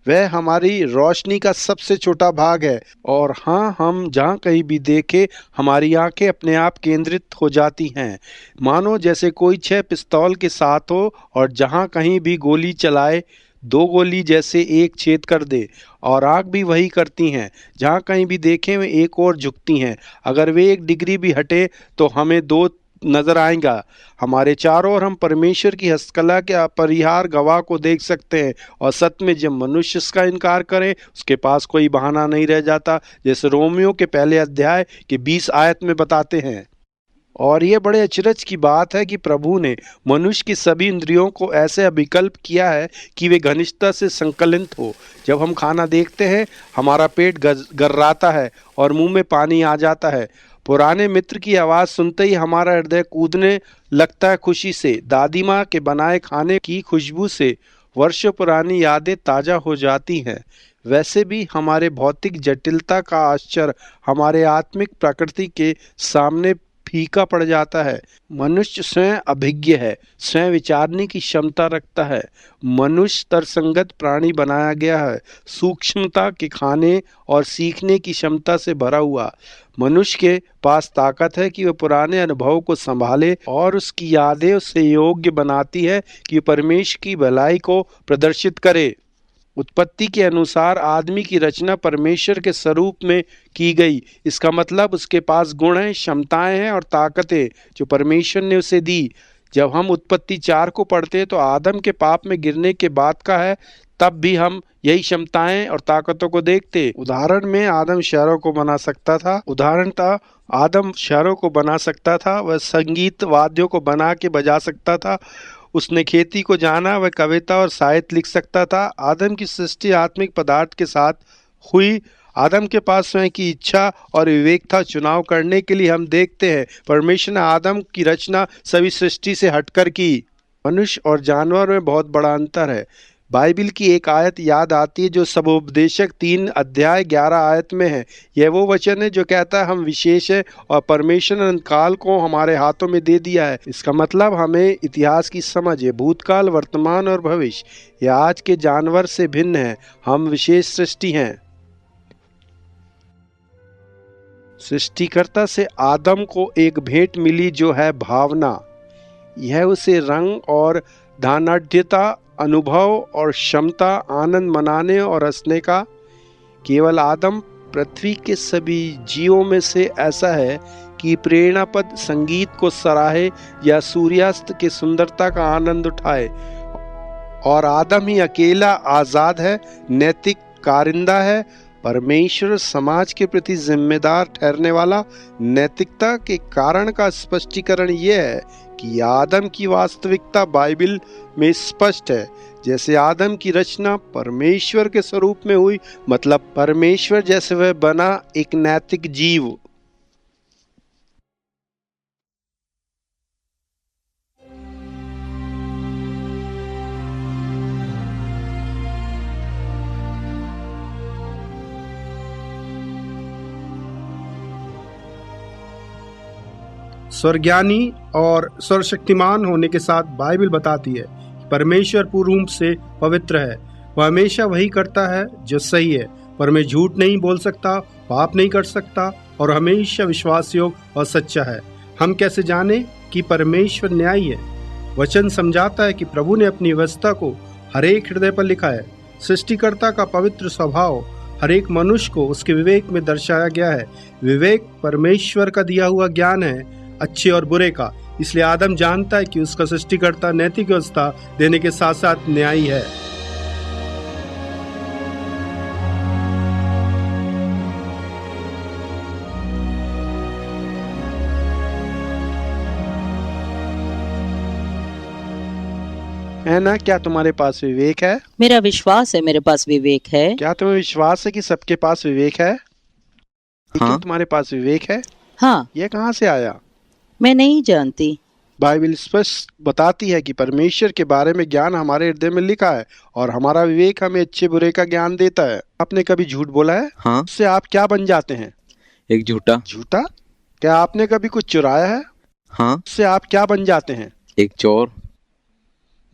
Speaker 1: वह हमारी रोशनी का सबसे छोटा भाग है, और हाँ, हम जहाँ कहीं भी देखें हमारी आंखें अपने आप केंद्रित हो जाती हैं, मानो जैसे कोई 6 पिस्तौल के साथ हो, और जहाँ कहीं भी गोली चलाए 2 गोली जैसे एक छेद कर दे। और आँख भी वही करती हैं, जहाँ कहीं भी देखें वे एक और झुकती हैं। अगर वे 1 डिग्री भी हटे तो हमें 2
Speaker 2: नजर आएगा। हमारे चारों ओर हम परमेश्वर की हस्तकला के अपरिहार्य गवाह को देख सकते हैं। और सत्य में जब मनुष्य इसका इनकार करे, उसके पास कोई बहाना नहीं रह जाता, जैसे रोमियो के पहले अध्याय के 20 आयत में बताते हैं। और ये बड़े अचरज की बात है कि प्रभु ने मनुष्य की सभी इंद्रियों को ऐसे अभिकल्प किया है कि वे घनिष्ठता से संकलित हो। जब हम खाना देखते हैं, हमारा पेट गर्राता है और मुंह में पानी आ जाता है। पुराने मित्र की आवाज़ सुनते ही हमारा हृदय कूदने लगता है खुशी से। दादी माँ के बनाए खाने की खुशबू से वर्षों पुरानी यादें ताज़ा हो जाती हैं। वैसे भी हमारे भौतिक जटिलता का आश्चर्य हमारे आत्मिक प्रकृति के सामने फीका पड़ जाता है। मनुष्य स्वयं अभिज्ञ है, स्वयं विचारने की क्षमता रखता है। मनुष्य तर्कसंगत प्राणी बनाया गया है, सूक्ष्मता के खाने और सीखने की क्षमता से भरा हुआ। मनुष्य के पास ताकत है कि वह पुराने अनुभव को संभाले और उसकी यादें उसे योग्य बनाती है कि परमेश्वर की भलाई को प्रदर्शित करे। उत्पत्ति के अनुसार आदमी की रचना परमेश्वर के स्वरूप में की गई। इसका मतलब उसके पास गुण हैं, क्षमताएं हैं और ताकतें जो परमेश्वर ने उसे दी। जब हम उत्पत्ति 4 को पढ़ते हैं तो आदम के पाप में गिरने के बाद का है, तब भी हम यही क्षमताएं और ताकतों को देखते। उदाहरण में आदम शहरों को बना सकता था, वह संगीत वाद्यों को बना के बजा सकता था, उसने खेती को जाना, वह कविता और साहित्य लिख सकता था। आदम की सृष्टि आत्मिक पदार्थ के साथ हुई। आदम के पास स्वयं की इच्छा और विवेक था चुनाव करने के लिए। हम देखते हैं परमेश्वर ने आदम की रचना सभी सृष्टि से हटकर की। मनुष्य और जानवर में बहुत बड़ा अंतर है। बाइबल की एक आयत याद आती है जो सबोपदेशक 3 अध्याय 11 आयत में है। यह वो वचन है जो कहता है हम विशेष है और परमेश्वर ने काल को हमारे हाथों में दे दिया है। इसका मतलब हमें इतिहास की समझ है, भूतकाल, वर्तमान और भविष्य। यह आज के जानवर से भिन्न है। हम विशेष सृष्टि हैं। सृष्टिकर्ता से आदम को एक भेंट मिली जो है भावना। यह उसे रंग और धनाढ्यता, अनुभव और क्षमता, आनंद मनाने और हंसने का। केवल आदम पृथ्वी के सभी जीवों में से ऐसा है कि प्रेरणापद संगीत को सराहे या सूर्यास्त की सुंदरता का आनंद उठाए। और आदम ही अकेला आजाद है, नैतिक कारिंदा है, परमेश्वर समाज के प्रति जिम्मेदार ठहरने वाला। नैतिकता के कारण का स्पष्टीकरण यह है कि आदम की वास्तविकता बाइबल में स्पष्ट है। जैसे आदम की रचना परमेश्वर के स्वरूप में हुई, मतलब परमेश्वर जैसे वह बना एक नैतिक जीव।
Speaker 1: स्वर्ज्ञानी और सर्वशक्तिमान होने के साथ बाइबल बताती है कि परमेश्वर पूर्ण रूप से पवित्र है। वह हमेशा वही करता है जो सही है, पर मैं झूठ नहीं बोल सकता, पाप नहीं कर सकता और हमेशा विश्वासयोग्य और सच्चा है। हम कैसे जाने कि परमेश्वर न्यायी है? वचन समझाता है कि प्रभु ने अपनी व्यवस्था को हर एक हृदय पर लिखा है। सृष्टिकर्ता का पवित्र स्वभाव हर एक मनुष्य को उसके विवेक में दर्शाया गया है। विवेक परमेश्वर का दिया हुआ ज्ञान है, अच्छे और बुरे का। इसलिए आदम जानता है कि उसका सृष्टिकर्ता नैतिक व्यवस्था देने के साथ साथ न्यायी है।
Speaker 2: ना, क्या तुम्हारे पास विवेक है?
Speaker 3: मेरा विश्वास है मेरे पास विवेक है।
Speaker 2: क्या तुम्हें विश्वास है कि सबके पास विवेक है?
Speaker 3: हाँ।
Speaker 2: तुम्हारे पास विवेक है?
Speaker 3: हाँ।
Speaker 2: यह कहाँ से आया?
Speaker 3: मैं नहीं जानती।
Speaker 2: बाइबल स्पष्ट बताती है कि परमेश्वर के बारे में ज्ञान हमारे हृदय में लिखा है और हमारा विवेक हमें अच्छे बुरे का ज्ञान देता है। आपने कभी झूठ बोला है?
Speaker 4: हाँ।
Speaker 2: उससे आप क्या बन जाते हैं?
Speaker 4: एक झूठा।
Speaker 2: झूठा? क्या आपने कभी कुछ चुराया है?
Speaker 4: हाँ।
Speaker 2: उससे आप क्या बन जाते हैं?
Speaker 4: एक चोर।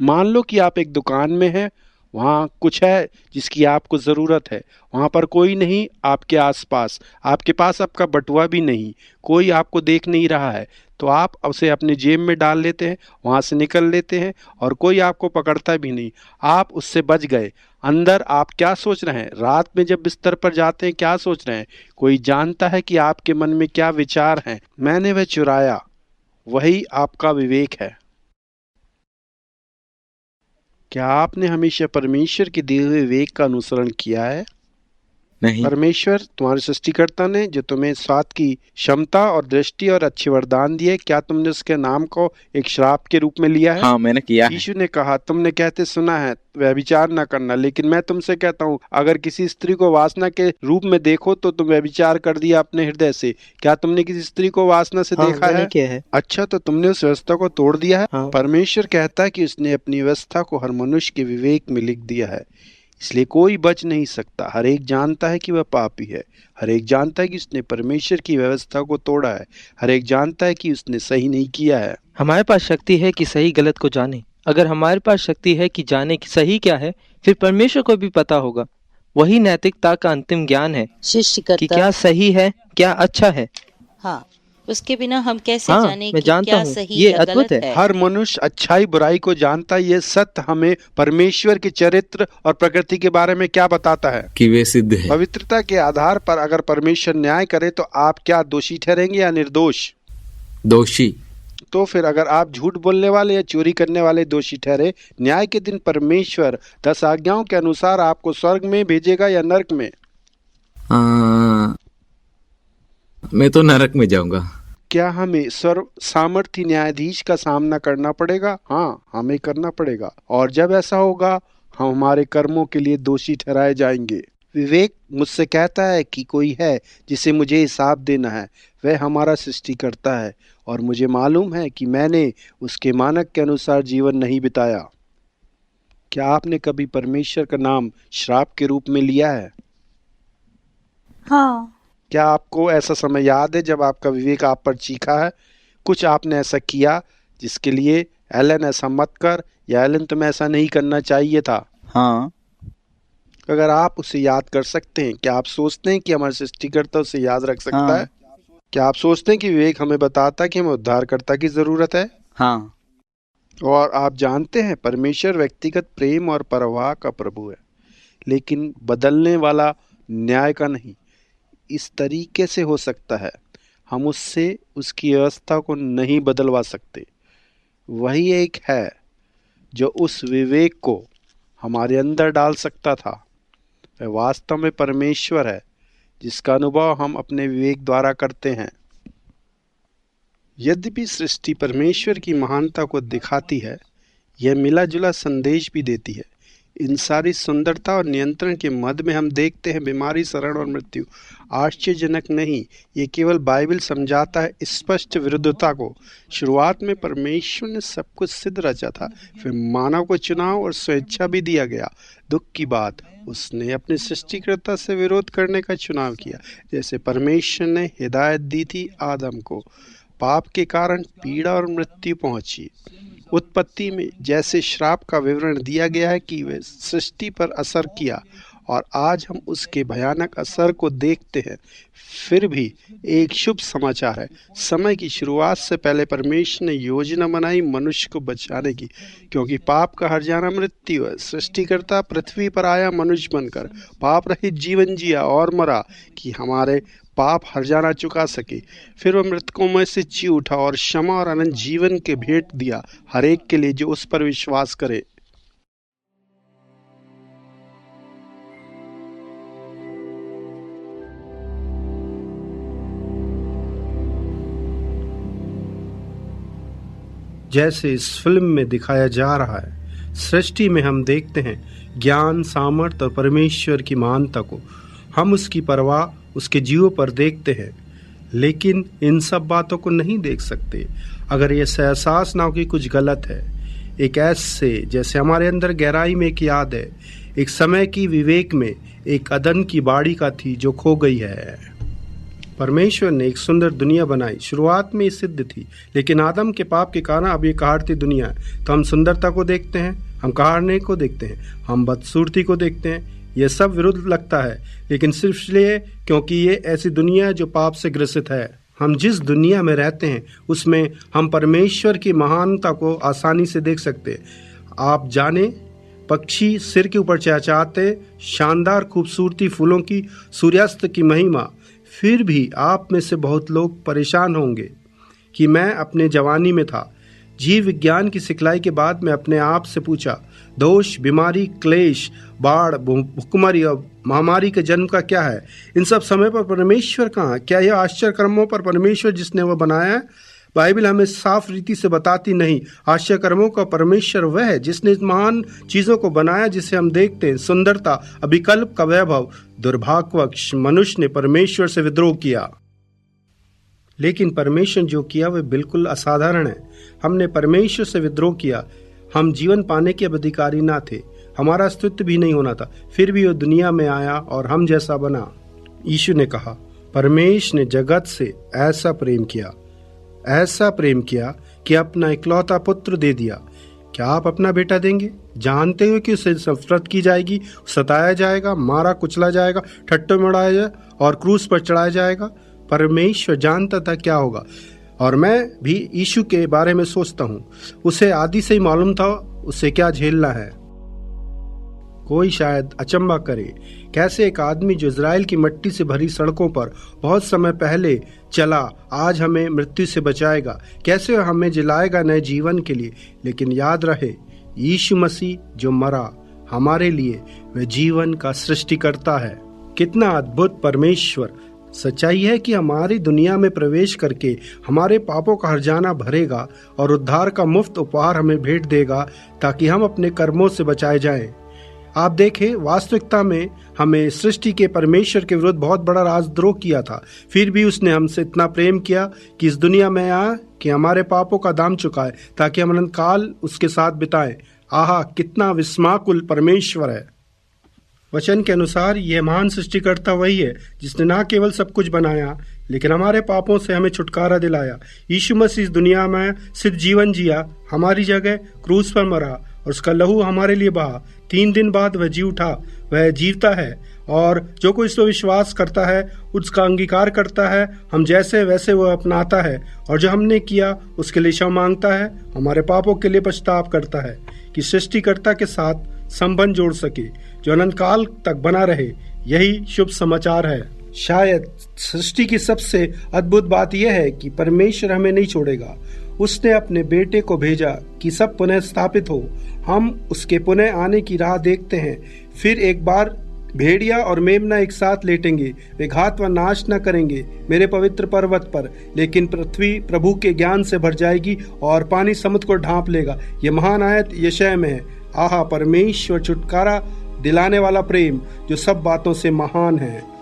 Speaker 2: मान लो कि आप एक दुकान में हैं, वहाँ कुछ है जिसकी आपको ज़रूरत है, वहाँ पर कोई नहीं आपके आसपास, आपके पास आपका बटुआ भी नहीं, कोई आपको देख नहीं रहा है, तो आप उसे अपने जेब में डाल लेते हैं, वहाँ से निकल लेते हैं और कोई आपको पकड़ता भी नहीं, आप उससे बच गए। अंदर आप क्या सोच रहे हैं? रात में जब बिस्तर पर जाते हैं क्या सोच रहे हैं? कोई जानता है कि आपके मन में क्या विचार हैं? मैंने वह चुराया। वही आपका विवेक है। क्या आपने हमेशा परमेश्वर के दिए हुए विवेक का अनुसरण किया है?
Speaker 4: नहीं।
Speaker 2: परमेश्वर तुम्हारे सृष्टिकर्ता ने जो तुम्हें स्वाद की क्षमता और दृष्टि और अच्छे वरदान दिए, क्या तुमने उसके नाम को एक श्राप के रूप में लिया है?
Speaker 4: हाँ, मैंने किया है।
Speaker 2: यीशु ने कहा, तुमने कहते सुना है व्यभिचार न करना, लेकिन मैं तुमसे कहता हूँ अगर किसी स्त्री को वासना के रूप में देखो तो तुम व्यभिचार कर दिया अपने हृदय से। क्या तुमने किसी स्त्री को वासना से देखा
Speaker 5: मैंने
Speaker 2: है?
Speaker 5: किया है।
Speaker 2: अच्छा, तो तुमने उस व्यवस्था को तोड़ दिया है।
Speaker 5: हाँ।
Speaker 2: परमेश्वर कहता है कि उसने अपनी व्यवस्था को हर मनुष्य के विवेक में लिख दिया है, इसलिए कोई बच नहीं सकता। हर एक जानता है कि वह पापी है, हर एक जानता है कि उसने परमेश्वर की व्यवस्था को तोड़ा है, हर एक जानता है कि उसने सही नहीं किया है।
Speaker 5: हमारे पास शक्ति है कि सही गलत को जाने। अगर हमारे पास शक्ति है कि जाने कि सही क्या है, फिर परमेश्वर को भी पता होगा। वही नैतिकता का अंतिम ज्ञान है कि
Speaker 3: सृष्टिकर्ता।
Speaker 5: क्या सही है, क्या अच्छा है।
Speaker 3: हाँ, उसके बिना हम कैसे
Speaker 5: हाँ,
Speaker 3: जाने
Speaker 5: मैं
Speaker 3: कि
Speaker 5: जानता
Speaker 3: क्या
Speaker 5: हूँ,
Speaker 3: सही
Speaker 5: ये
Speaker 3: या
Speaker 5: अद्भुत
Speaker 3: गलत
Speaker 5: है।
Speaker 3: है?
Speaker 2: हर मनुष्य अच्छाई बुराई को जानता है। यह सत्य हमें परमेश्वर के चरित्र और प्रकृति के बारे में क्या बताता है?
Speaker 4: कि वे सिद्ध है।
Speaker 2: पवित्रता के आधार पर अगर परमेश्वर न्याय करे तो आप क्या दोषी ठहरेंगे या निर्दोष?
Speaker 4: दोषी।
Speaker 2: तो फिर अगर आप झूठ बोलने वाले या चोरी करने वाले दोषी ठहरे, न्याय के दिन परमेश्वर 10 आज्ञाओं के अनुसार आपको स्वर्ग में भेजेगा या नरक में?
Speaker 4: मैं तो नरक में जाऊंगा।
Speaker 2: क्या हमें सर्व सामर्थी न्यायाधीश का सामना करना पड़ेगा? हाँ, हमें करना पड़ेगा, और जब ऐसा होगा हम हमारे कर्मों के लिए दोषी ठहराए जाएंगे। विवेक मुझसे कहता है कि कोई है जिसे मुझे हिसाब देना है, वह हमारा सृष्टिकर्ता है, और मुझे मालूम है कि मैंने उसके मानक के अनुसार जीवन नहीं बिताया। क्या आपने कभी परमेश्वर का नाम श्राप के रूप में लिया है?
Speaker 3: हाँ।
Speaker 2: क्या आपको ऐसा समय याद है जब आपका विवेक आप पर चीखा है? कुछ आपने ऐसा किया जिसके लिए एलन ऐसा मत कर, या एलन तुम्हें ऐसा नहीं करना चाहिए था?
Speaker 4: हाँ।
Speaker 2: अगर आप उसे याद कर सकते हैं, क्या आप सोचते हैं कि हमारे सृष्टिकर्ता उसे याद रख सकता
Speaker 4: हाँ।
Speaker 2: है? क्या आप सोचते हैं कि विवेक हमें बताता है कि हमें उद्धारकर्ता की जरूरत है?
Speaker 4: हाँ।
Speaker 2: और आप जानते हैं परमेश्वर व्यक्तिगत प्रेम और परवाह का प्रभु है, लेकिन बदलने वाला न्याय का नहीं। इस तरीके से हो सकता है, हम उससे उसकी व्यवस्था को नहीं बदलवा सकते। वही एक है जो उस विवेक को हमारे अंदर डाल सकता था। वह वास्तव में परमेश्वर है जिसका अनुभव हम अपने विवेक द्वारा करते हैं। यद्यपि सृष्टि परमेश्वर की महानता को दिखाती है, यह मिला जुला संदेश भी देती है। इन सारी सुंदरता और नियंत्रण के मध्य में हम देखते हैं बीमारी, शरण और मृत्यु। आश्चर्यजनक नहीं, ये केवल बाइबल समझाता है स्पष्ट विरुद्धता को। शुरुआत में परमेश्वर ने सब कुछ सिद्ध रचा था, फिर मानव को चुनाव और स्वेच्छा भी दिया गया। दुख की बात, उसने अपने सृष्टिकर्ता से विरोध करने का चुनाव किया। जैसे परमेश्वर ने हिदायत दी थी आदम को, पाप के कारण पीड़ा और मृत्यु पहुंची। उत्पत्ति में जैसे श्राप का विवरण दिया गया है कि वह सृष्टि पर असर किया, और आज हम उसके भयानक असर को देखते हैं। फिर भी एक शुभ समाचार है। समय की शुरुआत से पहले परमेश्वर ने योजना बनाई मनुष्य को बचाने की, क्योंकि पाप का हर्जाना मृत्यु है। सृष्टिकर्ता पृथ्वी पर आया मनुष्य बनकर, पाप रहित जीवन जिया और मरा कि हमारे पाप हर्जाना चुका सके। फिर वह मृतकों में से जी उठा और क्षमा और अनंत जीवन के भेंट दिया हर एक के लिए जो उस पर विश्वास करे। जैसे इस फिल्म में दिखाया जा रहा है, सृष्टि में हम देखते हैं ज्ञान, सामर्थ और परमेश्वर की महानता को। हम उसकी परवाह उसके जीवों पर देखते हैं, लेकिन इन सब बातों को नहीं देख सकते अगर ये एहसास ना हो कि कुछ गलत है। एक ऐसे जैसे हमारे अंदर गहराई में एक याद है, एक समय की विवेक में एक अदन की बाड़ी का थी जो खो गई है। परमेश्वर ने एक सुंदर दुनिया बनाई, शुरुआत में ये सिद्ध थी, लेकिन आदम के पाप के कारण अब ये कहाड़ती दुनिया है। तो हम सुंदरता को देखते हैं, हम कहाड़ने को देखते हैं, हम बदसूरती को देखते हैं। यह सब विरुद्ध लगता है, लेकिन सिर्फ इसलिए क्योंकि ये ऐसी दुनिया है जो पाप से ग्रसित है। हम जिस दुनिया में रहते हैं उसमें हम परमेश्वर की महानता को आसानी से देख सकते हैं। आप जाने, पक्षी सिर के ऊपर चहचहाते, शानदार खूबसूरती फूलों की, सूर्यास्त की महिमा, फिर भी आप में से बहुत लोग परेशान होंगे। कि मैं अपने जवानी में था। जीव विज्ञान की सिखलाई के बाद मैं अपने आप से पूछा, दोष, बीमारी, क्लेश, बाढ़, भूखमरी और महामारी के जन्म का क्या है? इन सब समय पर परमेश्वर कहाँ? क्या यह आश्चर्य कर्मों पर परमेश्वर जिसने वह बनाया है? बाइबल हमें साफ रीति से बताती नहीं। आश्चर्य कर्मों का परमेश्वर वह है जिसने महान चीजों को बनाया जिसे हम देखते हैं। सुंदरता, अभिकल्प का वैभव। दुर्भाग्यवश मनुष्य ने परमेश्वर से विद्रोह किया, लेकिन परमेश्वर जो किया वह बिल्कुल असाधारण है। हमने परमेश्वर से विद्रोह किया। हम जीवन पाने के अधिकारी ना थे, हमारा अस्तित्व भी नहीं होना था, फिर भी वो दुनिया में आया और हम जैसा बना। यीशु ने कहा, परमेश्वर ने जगत से ऐसा प्रेम किया कि अपना इकलौता पुत्र दे दिया। क्या आप अपना बेटा देंगे, जानते हो कि उसे नफरत की जाएगी, सताया जाएगा, मारा कुचला जाएगा, ठट्टों में उड़ाया जाए और क्रूस पर चढ़ाया जाएगा? परमेश्वर जानता था क्या होगा, और मैं भी यीशु के बारे में सोचता हूँ। उसे आदि से ही मालूम था उसे क्या झेलना है। कोई शायद अचंभा करे, कैसे एक आदमी जो इजराइल की मिट्टी से भरी सड़कों पर बहुत समय पहले चला, आज हमें मृत्यु से बचाएगा, कैसे हमें जिलाएगा नए जीवन के लिए। लेकिन याद रहे, यीशु मसीह जो मरा हमारे लिए, वह जीवन का सृष्टिकर्ता है। कितना अद्भुत परमेश्वर! सच्चाई है कि हमारी दुनिया में प्रवेश करके हमारे पापों का हर्जाना भरेगा और उद्धार का मुफ्त उपहार हमें भेंट देगा, ताकि हम अपने कर्मों से बचाए जाएं। आप देखें, वास्तविकता में हमें सृष्टि के परमेश्वर के विरुद्ध बहुत बड़ा राजद्रोह किया था, फिर भी उसने हमसे इतना प्रेम किया कि इस दुनिया में आया कि हमारे पापों का दाम चुकाए, ताकि हम अनंत काल उसके साथ बिताएं। आहा, कितना विस्मयकुल परमेश्वर है! वचन के अनुसार यह महान सृष्टिकर्ता वही है जिसने न केवल सब कुछ बनाया, लेकिन हमारे पापों से हमें छुटकारा दिलाया। यीशु मसीह इस दुनिया में सिद्ध जीवन जिया, हमारी जगह क्रूस पर मरा और उसका लहू हमारे लिए बहा। 3 दिन बाद वह जी उठा, वह जीवता है, और जो कोई इस पर विश्वास करता है, उसका अंगीकार करता है, हम जैसे वैसे वह अपनाता है, और जो हमने किया उसके लिए क्षमा मांगता है, हमारे पापों के लिए पछतावा करता है, कि सृष्टिकर्ता के साथ संबंध जोड़ सके जो अनंत काल तक बना रहे। यही शुभ समाचार है। शायद सृष्टि की सबसे अद्भुत बात यह है कि परमेश्वर हमें नहीं छोड़ेगा। उसने अपने बेटे को भेजा कि सब पुनः स्थापित हो। हम उसके पुनः आने की राह देखते हैं। फिर एक बार भेड़िया और मेमना एक साथ लेटेंगे, वे घात व नाश न करेंगे मेरे पवित्र पर्वत पर, लेकिन पृथ्वी प्रभु के ज्ञान से भर जाएगी और पानी समुद्र को ढांप लेगा। ये महान आयत यशायाह में है। आहा, परमेश्वर छुटकारा दिलाने वाला प्रेम जो सब बातों से महान है।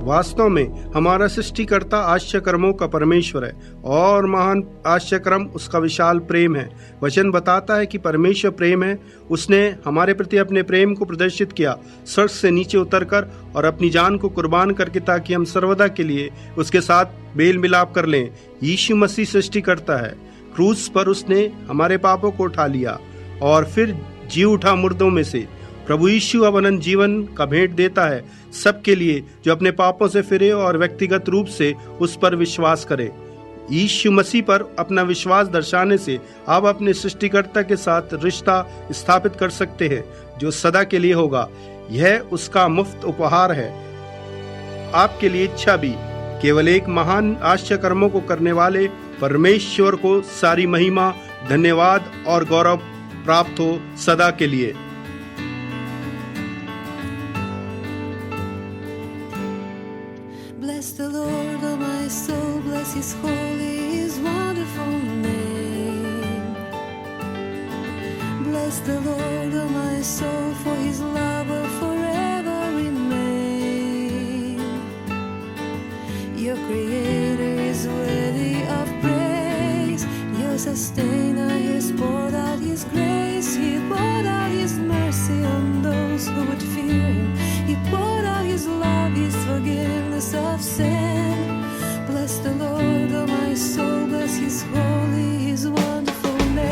Speaker 2: वास्तव में हमारा सृष्टिकर्ता आश्चर्य कर्मों का परमेश्वर है, और महान आश्चर्य कर्म उसका विशाल प्रेम है। वचन बताता है कि परमेश्वर प्रेम है। उसने हमारे प्रति अपने प्रेम को प्रदर्शित किया, स्वर्ग से नीचे उतरकर और अपनी जान को कुर्बान करके, ताकि हम सर्वदा के लिए उसके साथ मेल मिलाप कर लें। यीशु मसीह सृष्टिकर्ता है। क्रूस पर उसने हमारे पापों को उठा लिया और फिर जी उठा मुर्दों में से। प्रभु यीशु अब अनंत जीवन का भेंट देता है सबके लिए जो अपने पापों से फिरे और व्यक्तिगत रूप से उस पर विश्वास करे। यीशु मसीह पर अपना विश्वास दर्शाने से आप अपने सृष्टिकर्ता के साथ रिश्ता स्थापित कर सकते हैं, जो सदा के लिए होगा। यह उसका मुफ्त उपहार है आपके लिए। इच्छा भी केवल एक महान आश्चर्य कर्मों को करने वाले परमेश्वर को सारी महिमा, धन्यवाद और गौरव प्राप्त हो सदा के लिए।
Speaker 6: Bless the Lord, oh my soul, bless His holy, His wonderful name. Bless the Lord, oh my soul, for His love will forever remain. Your Creator is worthy of praise. Your Sustainer has poured out His grace. He poured out His mercy on those who would fear Him. He poured out His love, His forgiveness of sin. Bless the Lord, oh my soul, bless His holy, His wonderful name.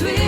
Speaker 6: between